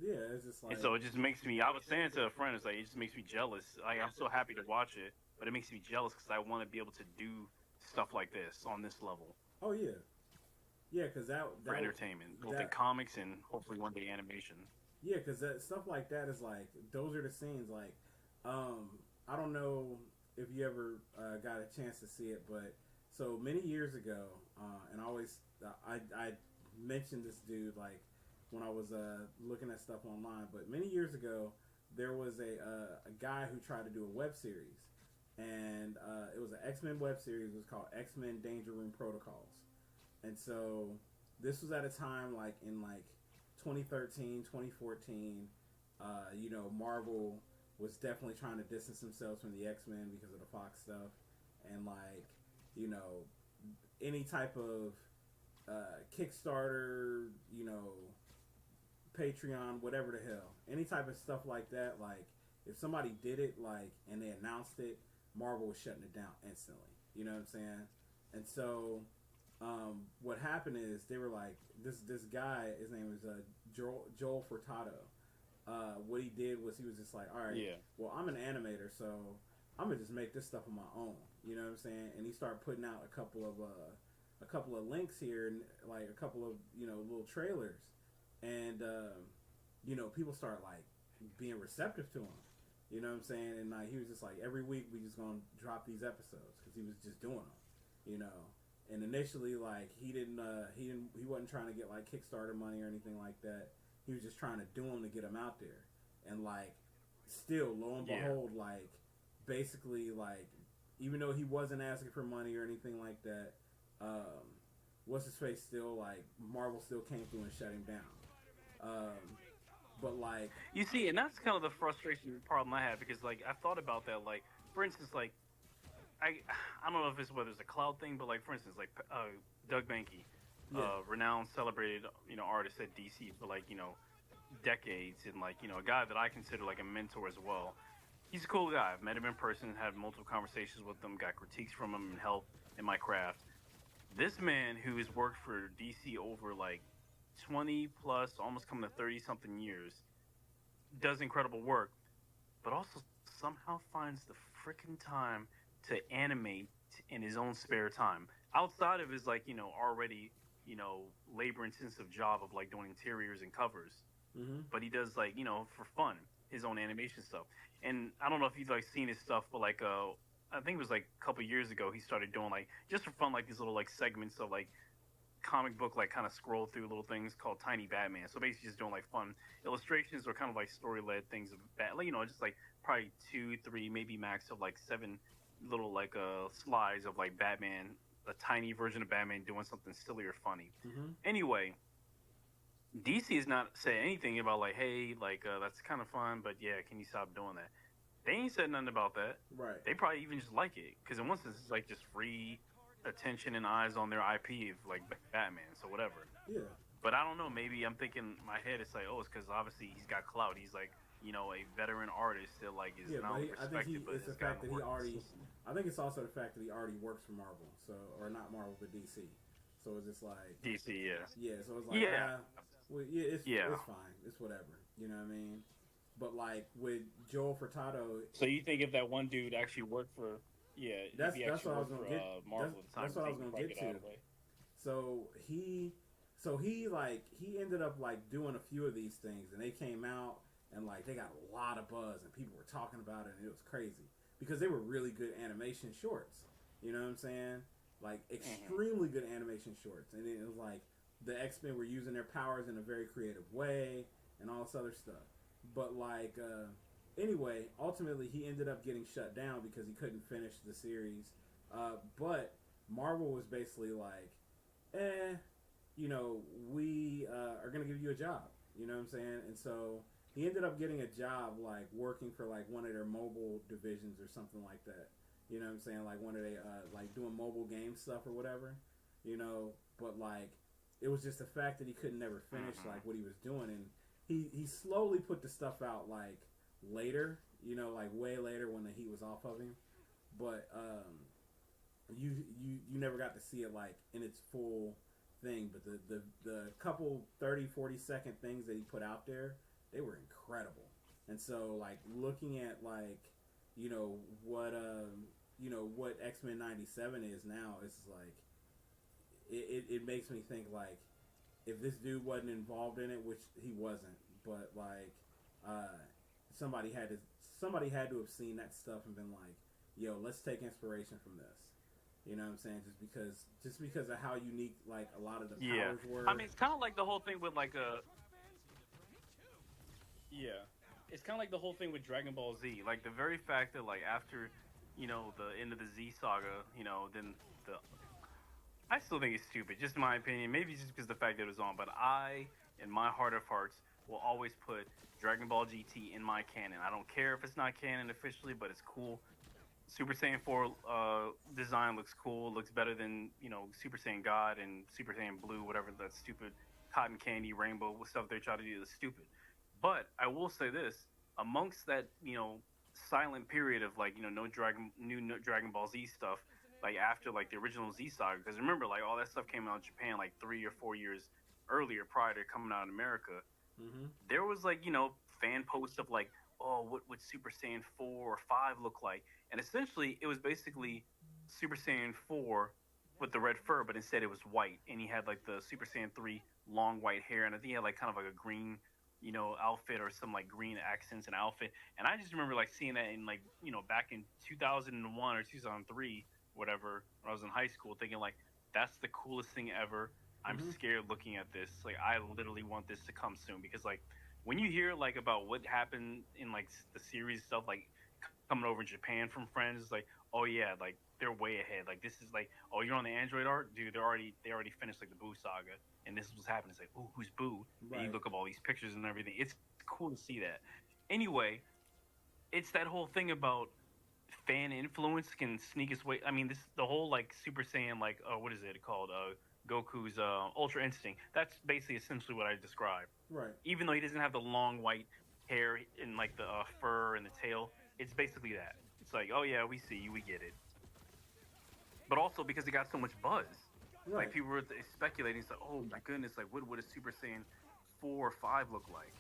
yeah. It's just And like so it just makes me. I was saying to a friend, it's like it just makes me jealous. Like I'm so happy to watch it, but it makes me jealous because I want to be able to do stuff like this on this level oh yeah, yeah, because for entertainment, both in that comics and hopefully one day animation. yeah, because that stuff like that is like those are the scenes. Like, um, I don't know if you ever got a chance to see it, but so many years ago, and I always I mentioned this dude like when I was looking at stuff online, but many years ago there was a guy who tried to do a web series, and it was an X-Men web series. It was called X-Men Danger Room Protocols, and so this was at a time like in like 2013, 2014. Marvel was definitely trying to distance themselves from the X-Men because of the Fox stuff, and like you know any type of Kickstarter, Patreon, whatever the hell, any type of stuff like that. Like if somebody did it, like and they announced it, Marvel was shutting it down instantly. You know what I'm saying? And so, what happened is they were like this guy. His name was Joel Furtado. What he did was he was just like, all right, Yeah, well I'm an animator, so I'm gonna just make this stuff on my own. You know what I'm saying? And he started putting out a couple of links here and like a couple of little trailers, and people started like being receptive to him. You know what I'm saying? And like he was just like every week we just gonna drop these episodes because he was just doing them. You know. And initially, like he wasn't trying to get like Kickstarter money or anything like that. He was just trying to do them to get them out there. And like, still, lo and yeah, behold, like basically, like even though he wasn't asking for money or anything like that, um, what's his face still like Marvel still came through and shut him down. But like, you see, and that's kind of the frustration problem I have because like I've thought about that. Like for instance, like I I don't know if it's whether it's a cloud thing, but like for instance, like Doug Mankey, yeah, renowned, celebrated artist at DC for like decades, and like a guy that I consider like a mentor as well. He's a cool guy. I've met him in person, had multiple conversations with him, got critiques from him, and help in my craft. This man who has worked for DC over like 20 plus, almost coming to 30 something years, does incredible work, but also somehow finds the freaking time to animate in his own spare time outside of his like already labor intensive job of like doing interiors and covers, mm-hmm. but he does like for fun his own animation stuff. And I don't know if you've like seen his stuff, but like I think it was like a couple years ago he started doing like just for fun like these little like segments of like comic book like kind of scroll through little things called Tiny Batman. So basically just doing like fun illustrations or kind of like story led things of like just like probably two, three, maybe max of like seven little like slides of like Batman, a tiny version of Batman doing something silly or funny. Mm-hmm. Anyway, DC has not said anything about like, hey, like that's kind of fun, but yeah, can you stop doing that? They ain't said nothing about that. Right. They probably even just like it because in one sense it's like just free attention and eyes on their IP of like Batman, so whatever. Yeah. But I don't know. Maybe I'm thinking in my head it's like, oh, it's because obviously he's got clout. He's like a veteran artist that like is Yeah, not but only I think respected, but it's the has gotten fact that he work already. consistently. I think it's also the fact that he already works for Marvel, so or not Marvel but DC. So it's just like DC, yeah, yeah. So it's like yeah, well, yeah, yeah. it's fine, it's whatever. You know what I mean? But like with Joel Furtado, So you think if that one dude actually worked for, yeah, if he that's actually what I was worked gonna for get. Marvel at the time, That's what I you was think he'd gonna probably get get out to. of the way? So he, he ended up like he ended up like doing a few of these things, and they came out, and like they got a lot of buzz and people were talking about it and it was crazy because they were really good animation shorts. You know what I'm saying? Like extremely good animation shorts, and it was like the X-Men were using their powers in a very creative way and all this other stuff. But like anyway, ultimately he ended up getting shut down because he couldn't finish the series. But Marvel was basically like, eh, you know, we are gonna give you a job. You know what I'm saying? And so he ended up getting a job like working for like one of their mobile divisions or something like that. You know what I'm saying? Like one of they like doing mobile game stuff or whatever. You know, but like it was just the fact that he couldn't never finish like what he was doing, and he slowly put the stuff out like later. You know, like way later when the heat was off of him. But you never got to see it like in its full thing, but the couple 30-40 second things that he put out there, they were incredible. And so like looking at like you know what X-Men 97 is now, it's like it makes me think like if this dude wasn't involved in it, which he wasn't, but like uh, somebody had to somebody had to have seen that stuff and been like, yo, let's take inspiration from this. You know what I'm saying? Just because of how unique like a lot of the Yeah, powers were. I mean, it's kind of like the whole thing with like a yeah, it's kind of like the whole thing with Dragon Ball Z. Like the very fact that like after the end of the Z saga, then the I still think it's stupid, just in my opinion. Maybe just because the fact that it was on, but I, in my heart of hearts, will always put Dragon Ball GT in my canon. I don't care if it's not canon officially, but it's cool. Super Saiyan 4 design looks cool. Looks better than Super Saiyan God and Super Saiyan Blue, whatever that stupid cotton candy rainbow stuff they try to do is stupid. But I will say this: amongst that silent period of like no Dragon Ball Z stuff, like after like the original Z saga, because remember like all that stuff came out in Japan like 3 or 4 years earlier prior to coming out in America. Mm-hmm. There was like fan posts of like, oh, what would Super Saiyan 4 or 5 look like? And essentially, it was basically Super Saiyan 4 with the red fur, but instead it was white. And he had like the Super Saiyan 3 long white hair. And I think he had like kind of like a green, outfit or some like green accents and outfit. And I just remember like seeing that in like, back in 2001 or 2003, whatever, when I was in high school, thinking like, that's the coolest thing ever. I'm Mm-hmm. scared looking at this. Like, I literally want this to come soon because like, when you hear like about what happened in like the series stuff, like coming over in Japan from friends, it's like, oh yeah, like they're way ahead. Like this is like, oh, you're on the Android art, dude. They already finished like the Boo saga, and this is what's happening. It's like, oh, who's Boo? And you Right. look up all these pictures and everything. It's cool to see that. Anyway, it's that whole thing about fan influence can sneak its way. I mean, this the whole like Super Saiyan like what is it called? Goku's Ultra Instinct. That's basically essentially what I described. Right. Even though he doesn't have the long white hair and like the fur and the tail, it's basically that. It's like, oh yeah, we see you, we get it. But also because it got so much buzz, like Right. people were speculating. It's like, oh my goodness, like what would a Super Saiyan 4 or 5 look like?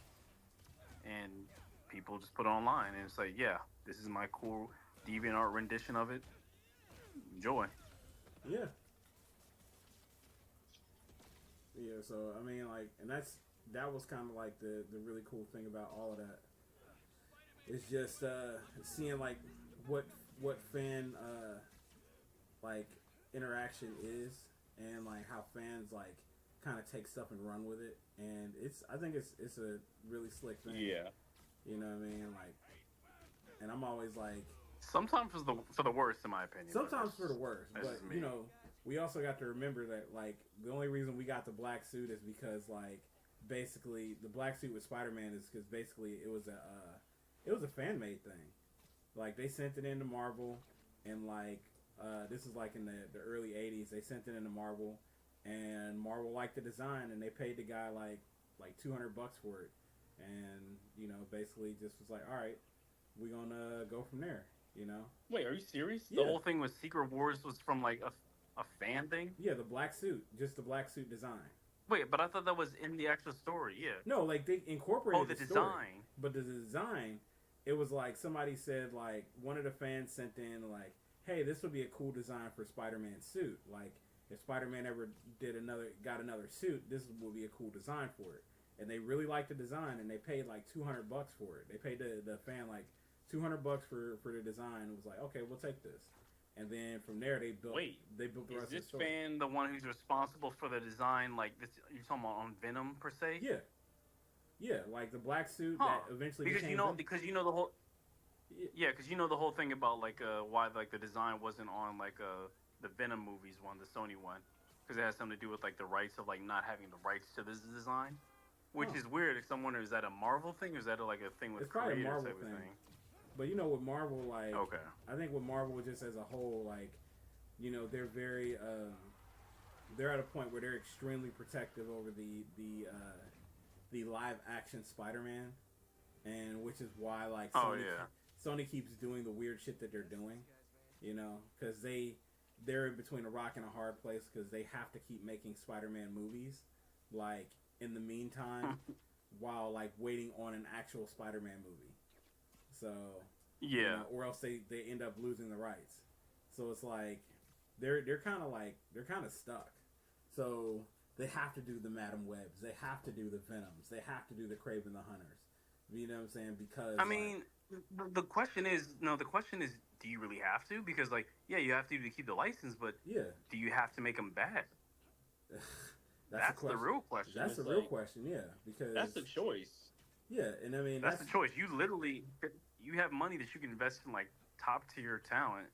And people just put it online, and it's like, yeah, this is my cool DeviantArt rendition of it. Enjoy. Yeah. Yeah. So I mean, like, and that was kind of like the really cool thing about all of that. It's just seeing like what fan like interaction is, and like how fans like kind of take stuff and run with it, and I think it's a really slick thing. Yeah. You know what I mean? Like, and I'm always like, Sometimes for the worst, in my opinion. But sometimes for the worst, that's but just me. you know, we also got to remember that like the only reason we got the black suit is because like basically the black suit with Spider-Man is because basically it was a fan made thing. Like they sent it into Marvel, and like this is like in the early '80s. They sent it into Marvel, and Marvel liked the design, and they paid the guy like $200 for it, and you know basically just was like, all right, we gonna go from there. You know? Wait, are you serious? The Yeah, whole thing with Secret Wars was from like a fan thing? yeah, the black suit, just the black suit design. Wait, but I thought that was in the actual story. Yeah. No, like they Oh, incorporated the the story, design. but the design, it was like somebody said like one of the fans sent in like, hey, this would be a cool design for Spider-Man's suit. Like if Spider-Man ever got another suit, this would be a cool design for it. and they really liked the design, and they paid like $200 for it. They paid the fan like $200 for the design. It was like, okay, we'll take this. And then from there, Wait, they built the is rest of the this story. fan the one who's responsible for the design? Like this, you're talking about on Venom per se? Yeah, yeah, like the black suit Huh? that eventually Because became because you know the whole yeah, yeah, because you know the whole thing about like why like the design wasn't on like the Venom movies one, the Sony one, because it has something to do with like the rights of like not having the rights to this design, which huh. is weird. If someone is that a Marvel thing, or is that like a thing with It's probably a creators Marvel type of thing. thing? But with Marvel, like Okay. I think with Marvel just as a whole, like they're very they're at a point where they're extremely protective over the live action Spider-Man, and which is why like Oh yeah. Sony keeps doing the weird shit that they're doing, because they're in between a rock and a hard place because they have to keep making Spider-Man movies, like in the meantime, while like waiting on an actual Spider-Man movie. So Yeah. or else they end up losing the rights. So it's like they're kind of stuck. So they have to do the Madam Webs, they have to do the Venoms, they have to do the Craven the Hunters. You know what I'm saying? Because I mean, the question is no. The question is, do you really have to? Because like, yeah, you have to keep the license, but yeah, do you have to make them bad? that's The real question. That's the It's real like, question. Yeah, because that's the choice. yeah, and I mean That's the choice. You literally you have money that you can invest in like top tier talent,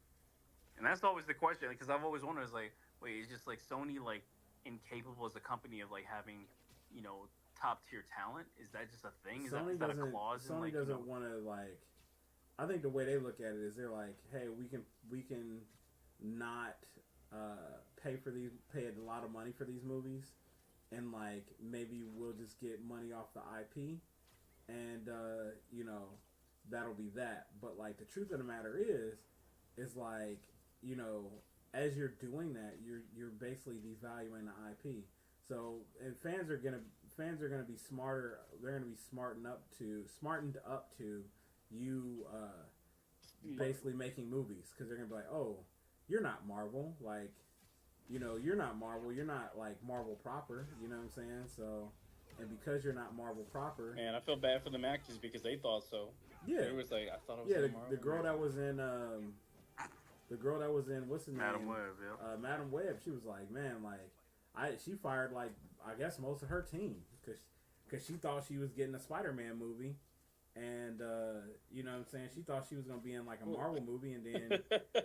and that's always the question. Because I've always wondered, is like, wait, is just like Sony like incapable as a company of like having, you know, top tier talent? Is that just a thing? Is that a clause? Sony in, like, doesn't want to like. I think the way they look at it is they're like, hey, we can not pay a lot of money for these movies, and like maybe we'll just get money off the IP, and that'll be that. But like the truth of the matter is like as you're doing that, you're basically devaluing the IP. So and fans are gonna be smarter. They're gonna be smartened up to you basically making movies because they're gonna be like, oh, you're not Marvel, like you're not Marvel, you're not like Marvel proper. You know what I'm saying? So and because you're not Marvel proper, Man, I feel bad for them actors because they thought so. yeah, It was like I thought it was yeah. so Marvel. The girl that was in what's the name? Madam Web, yeah. Madam Web. She was like, man, like she fired like I guess most of her team because she thought she was getting a Spider-Man movie, and you know what I'm saying, she thought she was gonna be in like a Marvel movie, and then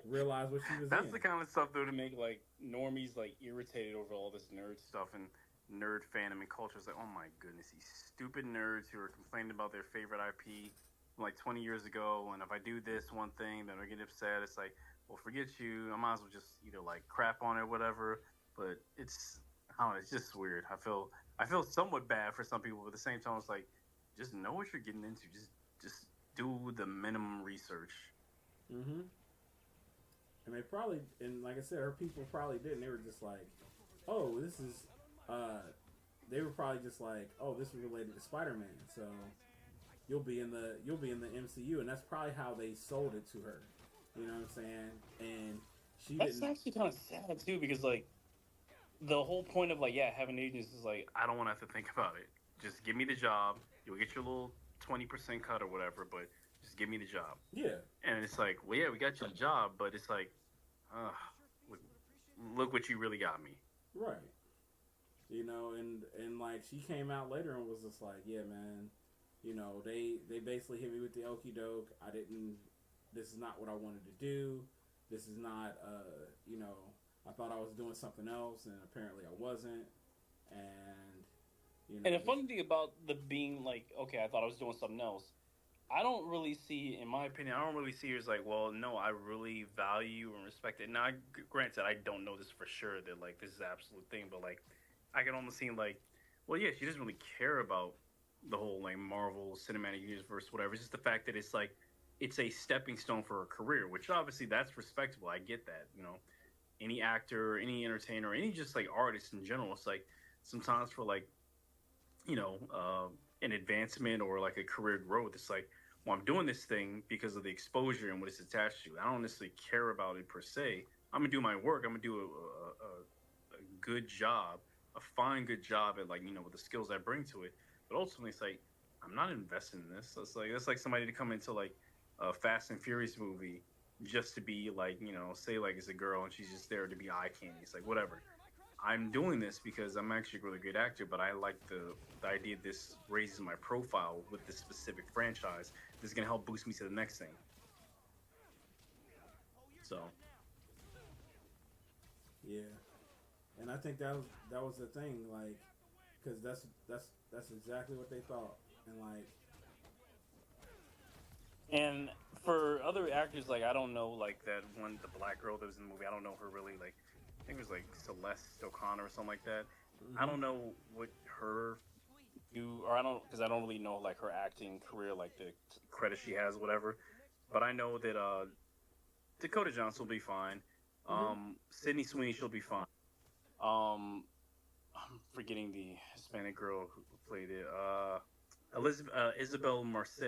realized what she was That's in. the kind of stuff though to make like normies like irritated over all this nerd stuff and nerd fandom and culture. It's like, oh my goodness, these stupid nerds who are complaining about their favorite IP from like 20 years ago, and if I do this one thing, then I get upset. It's like, well, forget you. I might as well just either like crap on it or whatever. But it's I don't know, it's just weird. I feel somewhat bad for some people, but at the same time, it's like just know what you're getting into. Just do the minimum research. Mm-hmm. And they probably, and like I said, her people probably didn't. They were just like, oh, this is, they were probably just like, oh, this is related to Spider-Man, so you'll be in the MCU, and that's probably how they sold it to her. You know what I'm saying? And she That's didn't. actually kind of sad too, because like the whole point of like having agents is like I don't want to have to think about it. Just give me the job. You'll get your little 20% cut or whatever, but just give me the job. Yeah. And it's like, well, yeah, we got you the job, but it's like, look, look what you really got me. Right. And like she came out later and was just like, yeah, man, they basically hit me with the okie doke. I didn't. This is not what I wanted to do. This is not. I thought I was doing something else, and apparently I wasn't. And the funny thing about the being like, okay, I thought I was doing something else. I don't really see, in my opinion, I don't really see it as like, well, no, I really value and respect it. Now, granted, I don't know this for sure that like this is the absolute thing, but like I can almost see like, well, yeah, she doesn't really care about the whole like Marvel Cinematic Universe, whatever. It's just the fact that it's like it's a stepping stone for her career, which obviously that's respectable. I get that, any actor, any entertainer, any just like artist in general. It's like sometimes for like, an advancement or like a career growth. It's like, well, I'm doing this thing because of the exposure and what it's attached to. I don't necessarily care about it per se. I'm gonna do my work. I'm gonna do a good job, a fine good job at like with the skills I bring to it. But ultimately, it's like I'm not invested in this. It's like somebody to come into like a Fast and Furious movie just to be like, say like it's a girl and she's just there to be eye candy. It's like whatever. I'm doing this because I'm actually a really good actor, but I like the idea this raises my profile with this specific franchise. This is gonna help boost me to the next thing. So Yeah, and I think that was the thing, like, because that's exactly what they thought, and like, and for other actors, like I don't know, like that one, the black girl that was in the movie. I don't know her really. Like I think it was like Celeste O'Connor or something like that. I hmm don't know what her do, or I don't because I don't really know like her acting career, like the credit she has, whatever. But I know that Dakota Johnson will be fine. hmm Sydney Sweeney, she'll be fine. Um, I'm forgetting the Hispanic girl who played it. Elizabeth Isabel Marced.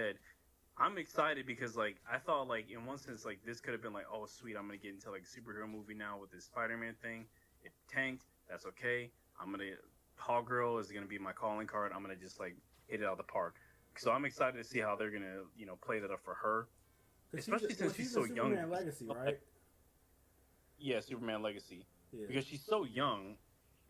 I'm excited because like I thought like in one sense like this could have been like, oh sweet, I'm gonna get into like a superhero movie now with this Spider-Man thing. It tanked. That's okay. I'm gonna Hawk Girl is gonna be my calling card. I'm gonna just like hit it out of the park. So I'm excited to see how they're gonna play that up for her, because especially well, since she's she's in so young. Superman Legacy, Like, right? yeah, Superman Legacy, Yeah, because she's so young,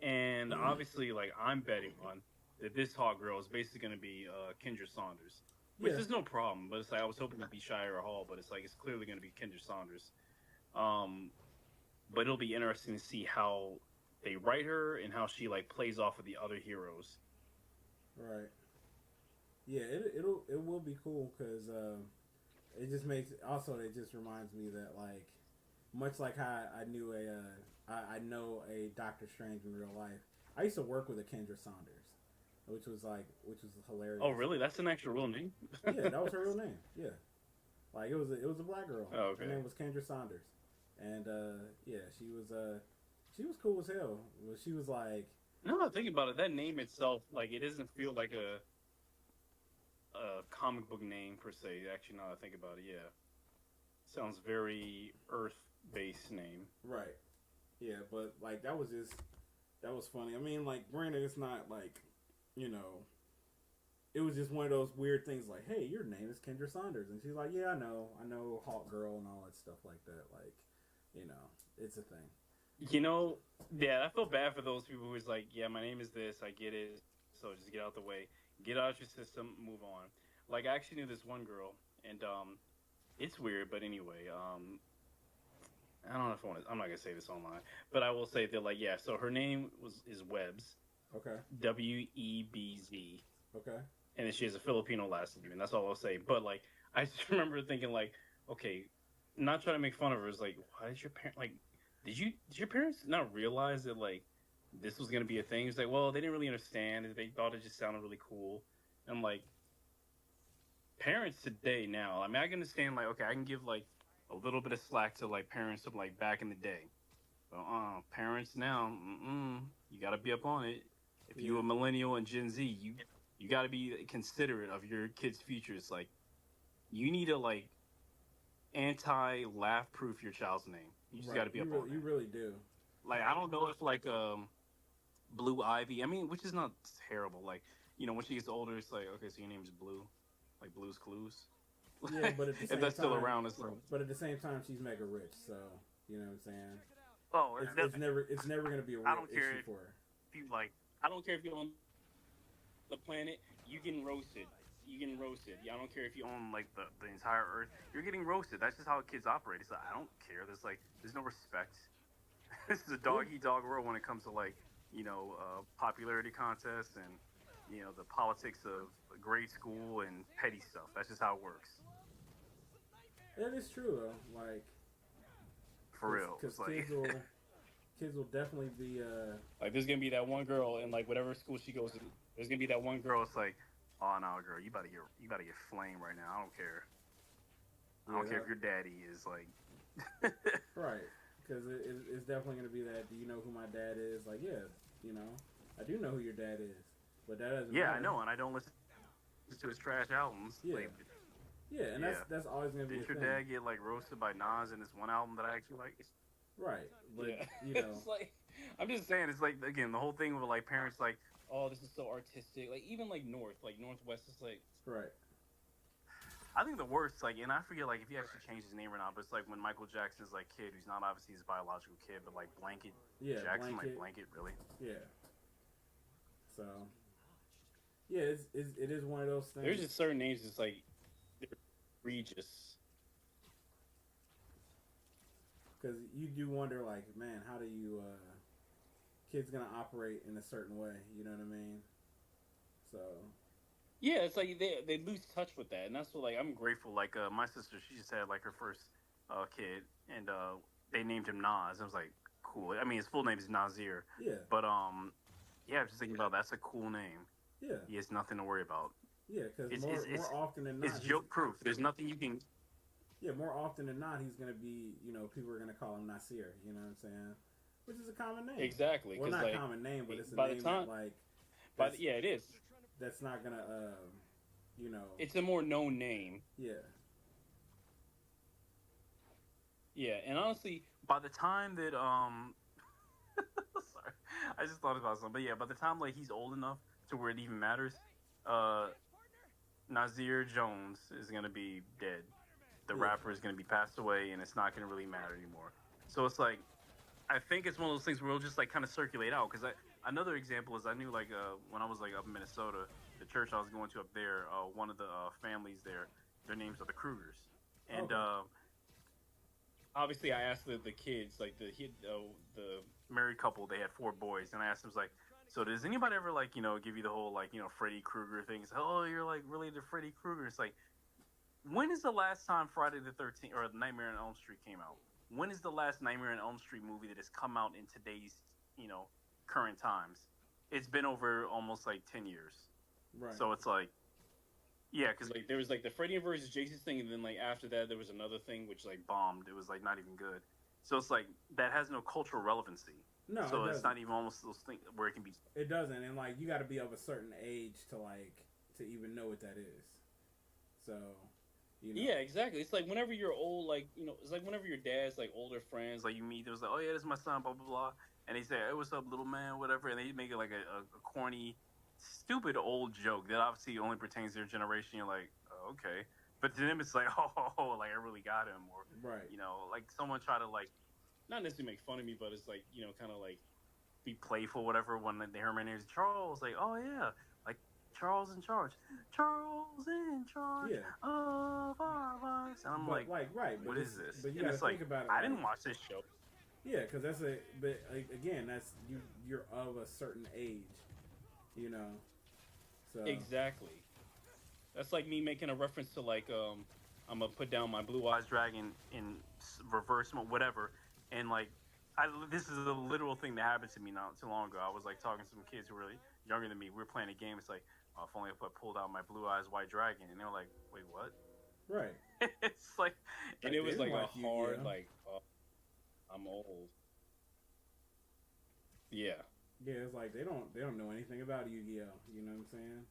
and obviously like I'm betting on that this Hawk Girl is basically gonna be Kendra Saunders, which yeah, is no problem. But it's like I was hoping to be Shira Hall, but it's like it's clearly gonna be Kendra Saunders. Um, but it'll be interesting to see how they write her and how she like plays off of the other heroes. right. Yeah, it will be cool because it just makes also it just reminds me that like much like how I knew I know a Doctor Strange in real life. I used to work with a Kendra Saunders, which was Oh, hilarious. really? That's an actual real name? Yeah, that was her real name. Yeah, like it was a black girl. Oh, Her okay. name was Kendra Saunders, and yeah, she was cool as hell. But she was like, Now that I think about it, that name itself, like, it doesn't feel like a comic book name per se. Actually, now that I think about it, yeah, sounds very Earth based name. right, yeah, but like that was funny. I mean, like, granted, it's not like, you know, it was just one of those weird things. Like, hey, your name is Kendra Saunders, and she's like, yeah, I know, Hawk Girl and all that stuff like that. Like, you know, it's a thing. You know, yeah, I feel bad for those people who's like, yeah, my name is this, I get it, so just get out the way, get out your system, move on. Like, I actually knew this one girl, and it's weird, but anyway, I don't know if I want to. I'm not gonna say this online, but I will say that, like, yeah. So her name is Webbs, Okay, Webz, okay, and then she has a Filipino last name, and that's all I'll say. But like, I just remember thinking like, okay, not trying to make fun of her. Is like, why did your parent like? Did your parents not realize that like this was gonna be a thing? It's like, well, they didn't really understand. They thought it just sounded really cool. And I'm like, parents today now. I mean, I can understand like, okay, I can give like a little bit of slack to like parents of like back in the day. But parents now, you got to be up on it. If yeah, you a millennial and Gen Z, you got to be considerate of your kids' futures. Like, you need to like anti laugh proof your child's name. You just got right. to be up on You that. really do. Like, I don't know if like Blue Ivy. I mean, which is not terrible. Like, when she gets older, it's like, okay, so your name's Blue, like Blue's Clues. Yeah, but at the If same that's still time, around, it's like, she's mega rich, so you know what I'm saying. oh, It's never gonna be a I real don't care issue for her. if you like. I don't care if you're on the planet. You getting roasted. You getting roasted. Yeah, I don't care if you own like the entire Earth. You're getting roasted. That's just how kids operate. It's like I don't care. There's no respect. This is a Yeah, dog eat dog world when it comes to like popularity contests and the politics of grade school and petty stuff. That's just how it works. that is true though. Like, For real. because It's like kids will definitely be like there's gonna be that one girl in like whatever school she goes to. There's gonna be that one girl. It's like, oh no, girl, you about to get flamed right now. I don't care. I yeah don't care if your daddy is like. right. Because it's definitely gonna be that. Do you know who my dad is? Like, yeah, you know, I do know who your dad is, but that doesn't Yeah, I matter. know, and I don't listen to his trash albums. Yeah, Like, yeah, and yeah. that's always gonna be a Didn't your thing, dad get like roasted by Nas in this one album that I actually like? right? But Yeah, you know, it's like I'm just saying. It's like again the whole thing with like parents like, oh, this is so artistic. Like even like Northwest is like Right. I think the worst, like, and I forget, like, if he actually changed his name or not, but it's like when Michael Jackson's like kid, who's not obviously his biological kid, but like Blanket Yeah, Jackson, like blanket. Blanket, really. Yeah. So yeah, it is one of those There's things just certain names, it's like they're egregious. because you do wonder, like, man, how do you kids gonna operate in a certain way? You know what I mean? So Yeah, it's like they lose touch with that, and that's what like I'm grateful. Like my sister, she just had like her first kid, and they named him Nas. I was like, cool. I mean, his full name is Nazir, yeah, but yeah, I'm just thinking about that's a cool name. yeah, He has nothing to worry about. yeah. Because It's more it's it's, more often than it's not, he's joke proof. There's nothing you can. yeah, more often than not, he's gonna be, people are gonna call him Nasir. You know what I'm saying? Which is a common name. Exactly, Well, because not a like common name, but it's a by the name that time, that's yeah, it is. that's not gonna you know, It's a more known name. yeah, Yeah, and honestly, by the time that sorry, I just thought about something. But yeah, by the time like he's old enough to where it even matters, uh, Nazir Jones is gonna be dead. The yeah, rapper is gonna be passed away, and it's not gonna really matter anymore. So it's like I think it's one of those things where it'll just like kind of circulate out. Because another example is I knew like when I was like up in Minnesota, the church I was going to up there, one of the families there, their names are the Krugers, and okay, obviously I asked the kids like the married couple, they had four boys, and I asked them like, so does anybody ever like give you the whole like Freddy Krueger thing? It's like, oh, you're like related to Freddy Krueger. It's like, when is the last time Friday the 13th or Nightmare on Elm Street came out? When is the last Nightmare on Elm Street movie that has come out in today's current times? It's been over almost like 10 years. right, So it's like, yeah, because like there was like the Freddy versus Jason thing, and then like after that there was another thing which like bombed. It was like not even good. So it's like that has no cultural relevancy. no, So it it's doesn't. not even almost those things where it can be. It doesn't, and like you got to be of a certain age to to even know what that is. So, Yeah, exactly. It's like whenever you're old, like it's like whenever your dad's like older friends, like you meet, it was like, oh yeah, this is my son, blah blah blah, and they say, hey, what's up, little man, whatever, and they make it like a corny, stupid old joke that obviously only pertains to their generation. You're like, oh, okay, but to them it's like, oh, like I really got him, or right, like someone try to like not necessarily make fun of me, but it's like kind of like be playful, whatever. When they heard my name is Charles, like, oh yeah, like Charles in charge, Charles in charge yeah. of our lives, and I'm But like, like, right, what is this? but you And got to it's like, think about it. I Like, didn't watch this show. yeah, because but like, again, that's you're of a certain age, you know. So Exactly. That's like me making a reference to like I'm gonna put down my blue eyes dragon in reverse mode, whatever, and like this is a literal thing that happened to me not too long ago. I was like talking to some kids who were really younger than me. We were playing a game. It's like, oh, if only if I pulled out my blue eyes white dragon, and they were like, wait, what? right, It's like, and like it they was didn't like a watch hard Yu-Gi-Oh. like, I'm old. Yeah, Yeah, it's like they don't know anything about Yu-Gi-Oh. You know what I'm saying?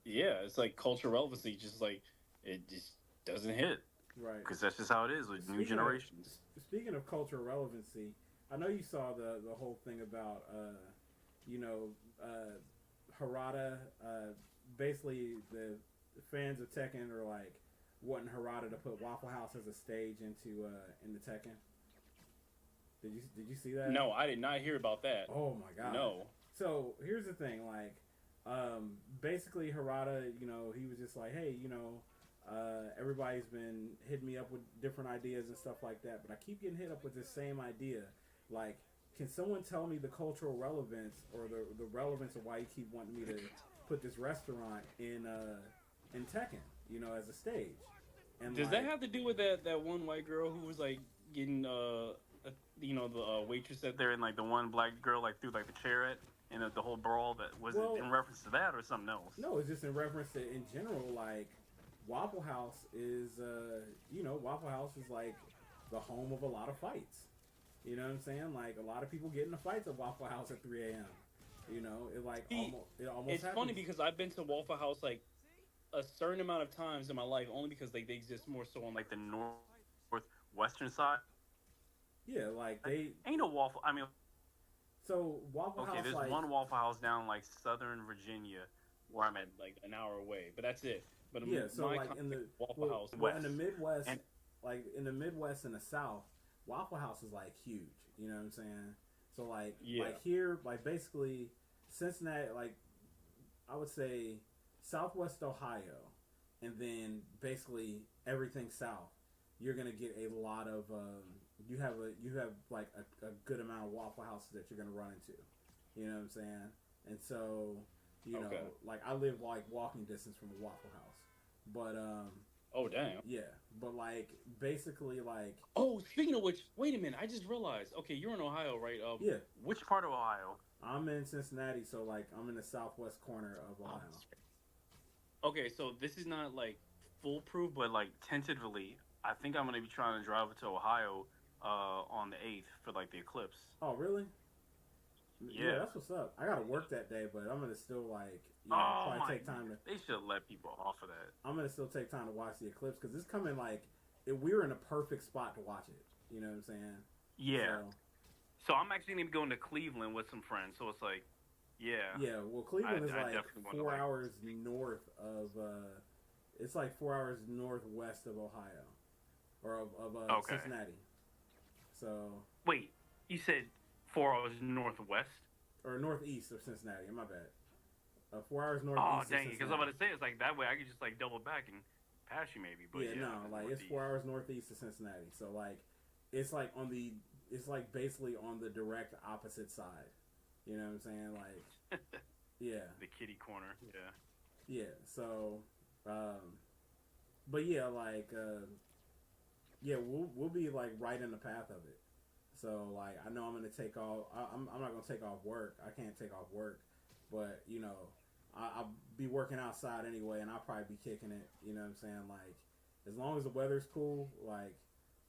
yeah. It's like cultural relevancy, just like it just doesn't hit Right. because that's just how it is with new Speaking of generations. speaking of cultural relevancy, I know you saw the whole thing about you know Harada. Basically, the fans of Tekken are like wanting Harada to put Waffle House as a stage in the Tekken. Did you see that? No, I did not hear about that. Oh my god. No. So here's the thing, like, basically Harada, he was just like, hey, everybody's been hitting me up with different ideas and stuff like that, but I keep getting hit up with this same idea. Like, can someone tell me the cultural relevance or the relevance of why you keep wanting me to put this restaurant in Tekken, as a stage? And Does like, that have to do with that one white girl who was like getting the waitress that there and like the one black girl like threw like the chair at and the whole brawl that was Well, it in reference to that or something else? no, it's just in reference to in general, like Waffle House is, Waffle House is like the home of a lot of fights. You know what I'm saying? Like a lot of people get into fights at Waffle House at 3 a.m. It like See, it almost. It's happens. funny because I've been to Waffle House like a certain amount of times in my life only because they exist more so on like the northwestern side. Yeah, like they Ain't no waffle. I mean, So Waffle Okay, House, there's like, one Waffle House down like Southern Virginia, where I'm at, like an hour away. But that's it. But yeah. So my like in concept the of Waffle House in West, the Midwest, and like in the Midwest and the South, Waffle House is like huge. You know what I'm saying? So yeah, like here, like basically Cincinnati, like I would say Southwest Ohio, and then basically everything south, you're gonna get a lot of you have like a good amount of Waffle Houses that you're gonna run into. You know what I'm saying? And so okay. like I live like walking distance from a Waffle House, but Oh damn. yeah, but like basically like Oh, speaking of which, wait a minute. I just realized. Okay, you're in Ohio, right? yeah, Which part of Ohio? I'm in Cincinnati, so like I'm in the southwest corner of Oh, Ohio. okay, so this is not like foolproof, but like tentatively, I think I'm gonna be trying to drive to Ohio on the 8th for like the eclipse. Oh really? Yeah, Yeah. that's what's up. I gotta work that day, but I'm gonna still like Oh probably my! take time to. They should let people off of that. I'm gonna still take time to watch the eclipse because it's coming like we're in a perfect spot to watch it. You know what I'm saying? Yeah. So So I'm actually gonna be going to Cleveland with some friends. So it's like, yeah, yeah, well I, Cleveland is I like definitely want to 4 hours north of. It's like 4 hours northwest of Ohio or of Okay. Cincinnati. So Wait, you said 4 hours northwest? or northeast of Cincinnati. My bad. 4 hours Oh northeast of dang it! Because I'm Cincinnati. about to say it's like that way I could just like double back and pass you maybe. But Yeah, yeah, no, if it's like it's northeast. 4 hours northeast of Cincinnati. So like, it's like on the, it's like basically on the direct opposite side. You know what I'm saying? Like, yeah, The kitty corner. Yeah. yeah. So, but yeah, like, yeah, we'll be like right in the path of it. So like, I know I'm gonna take off. I'm not gonna take off work. I can't take off work, but I'll be working outside anyway, and I'll probably be kicking it. You know what I'm saying? Like, as long as the weather's cool, like,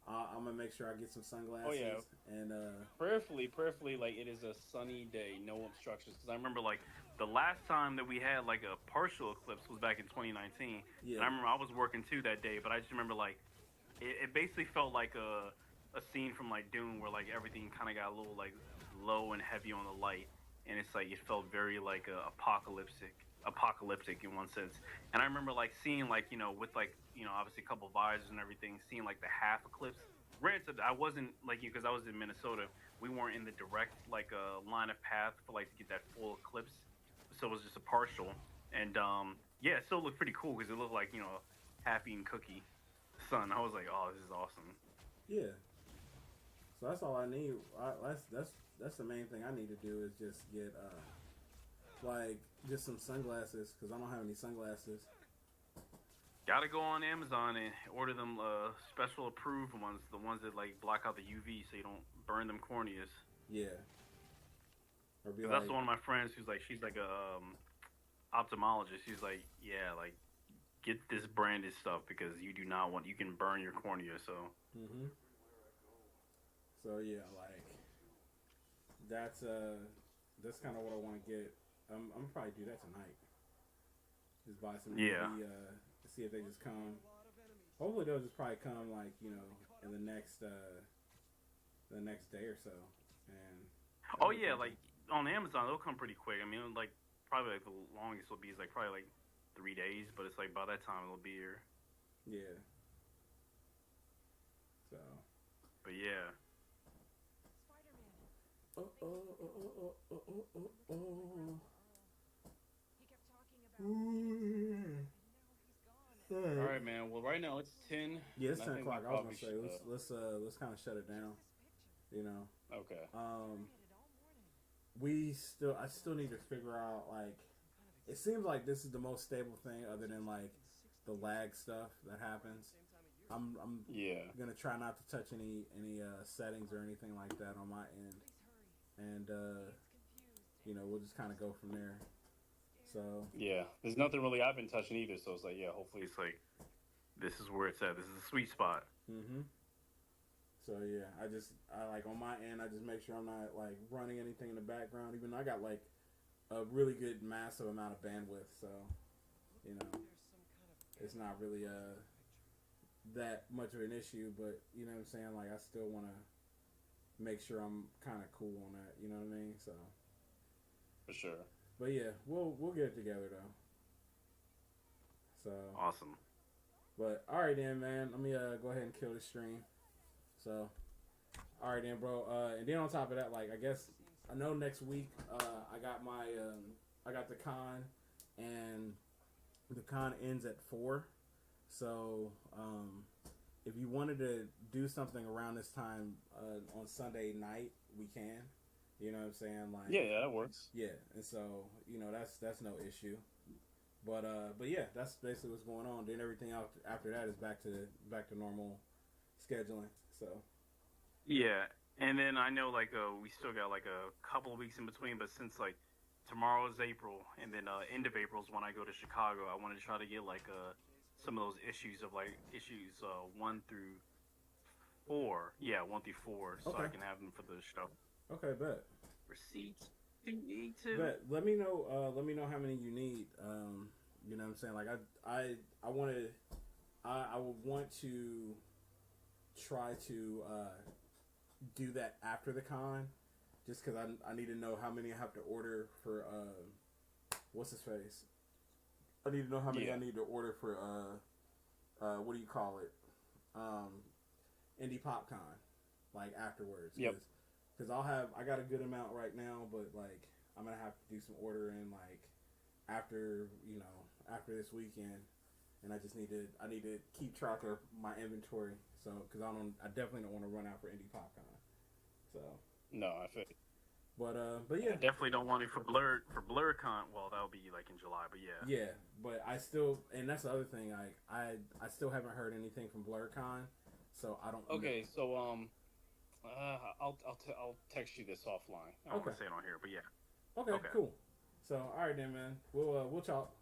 I'm gonna make sure I get some Oh yeah. sunglasses and Prayerfully, like it is a sunny day, no obstructions. Because I remember like the last time that we had like a partial eclipse was back in 2019, and yeah, I remember I was working too that day. But I just remember like it basically felt like a scene from like Dune where like everything kind of got a little like low and heavy on the light, and it's like it felt very like apocalyptic in one sense. And I remember like seeing like with like obviously a couple visors and everything, seeing like the half eclipse. Granted, I wasn't like you because I was in Minnesota. We weren't in the direct like line of path for like to get that full eclipse, so it was just a partial. And yeah, it still looked pretty cool because it looked like half eaten cookie sun. I was like, oh, this is awesome. yeah. So that's all I need. That's the main thing I need to do is just get like just some sunglasses because I don't have any sunglasses. Gotta go on Amazon and order them special approved ones, the ones that like block out the UV so you don't burn them corneas. Yeah, or be Because that's like, one of my friends who's like she's like a ophthalmologist. She's like, yeah, like get this branded stuff because you can burn your cornea. So mm-hmm. So yeah, like that's kind of what I want to get. I'm gonna probably do that tonight. Just buy some yeah. UV, see if they just come. Hopefully they'll just probably come like in the next day or so, and Oh that'll be yeah, pretty like on Amazon they'll come pretty quick. I mean, like probably like the longest will be is like probably like 3 days, but it's like by that time it'll be here. cool. Yeah. So. But yeah. Oh oh oh oh oh oh oh oh. Ooh, yeah. All right, man. Well, right now it's 10, Yeah, it's and I 10 think we o'clock. I was probably gonna say should. let's kind of shut it down. You know, Okay. I still need to figure out like it seems like this is the most stable thing other than like the lag stuff that happens. I'm Yeah. gonna try not to touch any settings or anything like that on my end, and we'll just kind of go from there. So Yeah. There's nothing really I've been touching either, so it's like, yeah, hopefully it's like this is where it's at. This is a sweet spot. mm-hmm. So yeah, I like on my end, I just make sure I'm not like running anything in the background, even though I got like a really good massive amount of bandwidth. So you know, it's not really that much of an issue, but you know what I'm saying. Like I still want to make sure I'm kind of cool on that. You know what I mean? So, for sure. but yeah, we'll get it together though. So, Awesome. but all right then, man. Let me go ahead and kill this stream. So, all right then, bro. And then on top of that, like I guess I know next week I got my I got the con, and the con ends at 4. So if you wanted to do something around this time on Sunday night, we can. You know what I'm saying? Like Yeah, yeah, that works. yeah, and so that's no issue. But yeah, that's basically what's going on. Then everything else after that is back to normal scheduling. So Yeah, and then I know like we still got like a couple of weeks in between, but since like tomorrow is April, and then end of April is when I go to Chicago, I want to try to get like some of those issues of like issues 1 through 4. Yeah, 1 through 4, so I okay, can have them for the show. okay, bet. Receipts. You need to. Bet. Let me know. Let me know how many you need. You know what I'm saying? Like I want to. I would want to try to do that after the con, just because I need to know how many I have to order for what's his face. I need to know how many I Yeah. need to order for what do you call it? Indie PopCon, like afterwards, Yep. because I got a good amount right now, but like I'm gonna have to do some ordering like after after this weekend, and I need to keep track of my inventory, so because I definitely don't want to run out for Indie PopCon, so No, I feel. but I yeah. definitely don't want it for BlurCon. Well, that'll be like in July, but yeah. Yeah, but I still, and that's the other thing. I still haven't heard anything from BlurCon, so I don't know. Okay, so I'll text you this offline. I don't Okay, want to say it on here, but yeah. okay, Okay. cool. So all right then, man. We'll talk.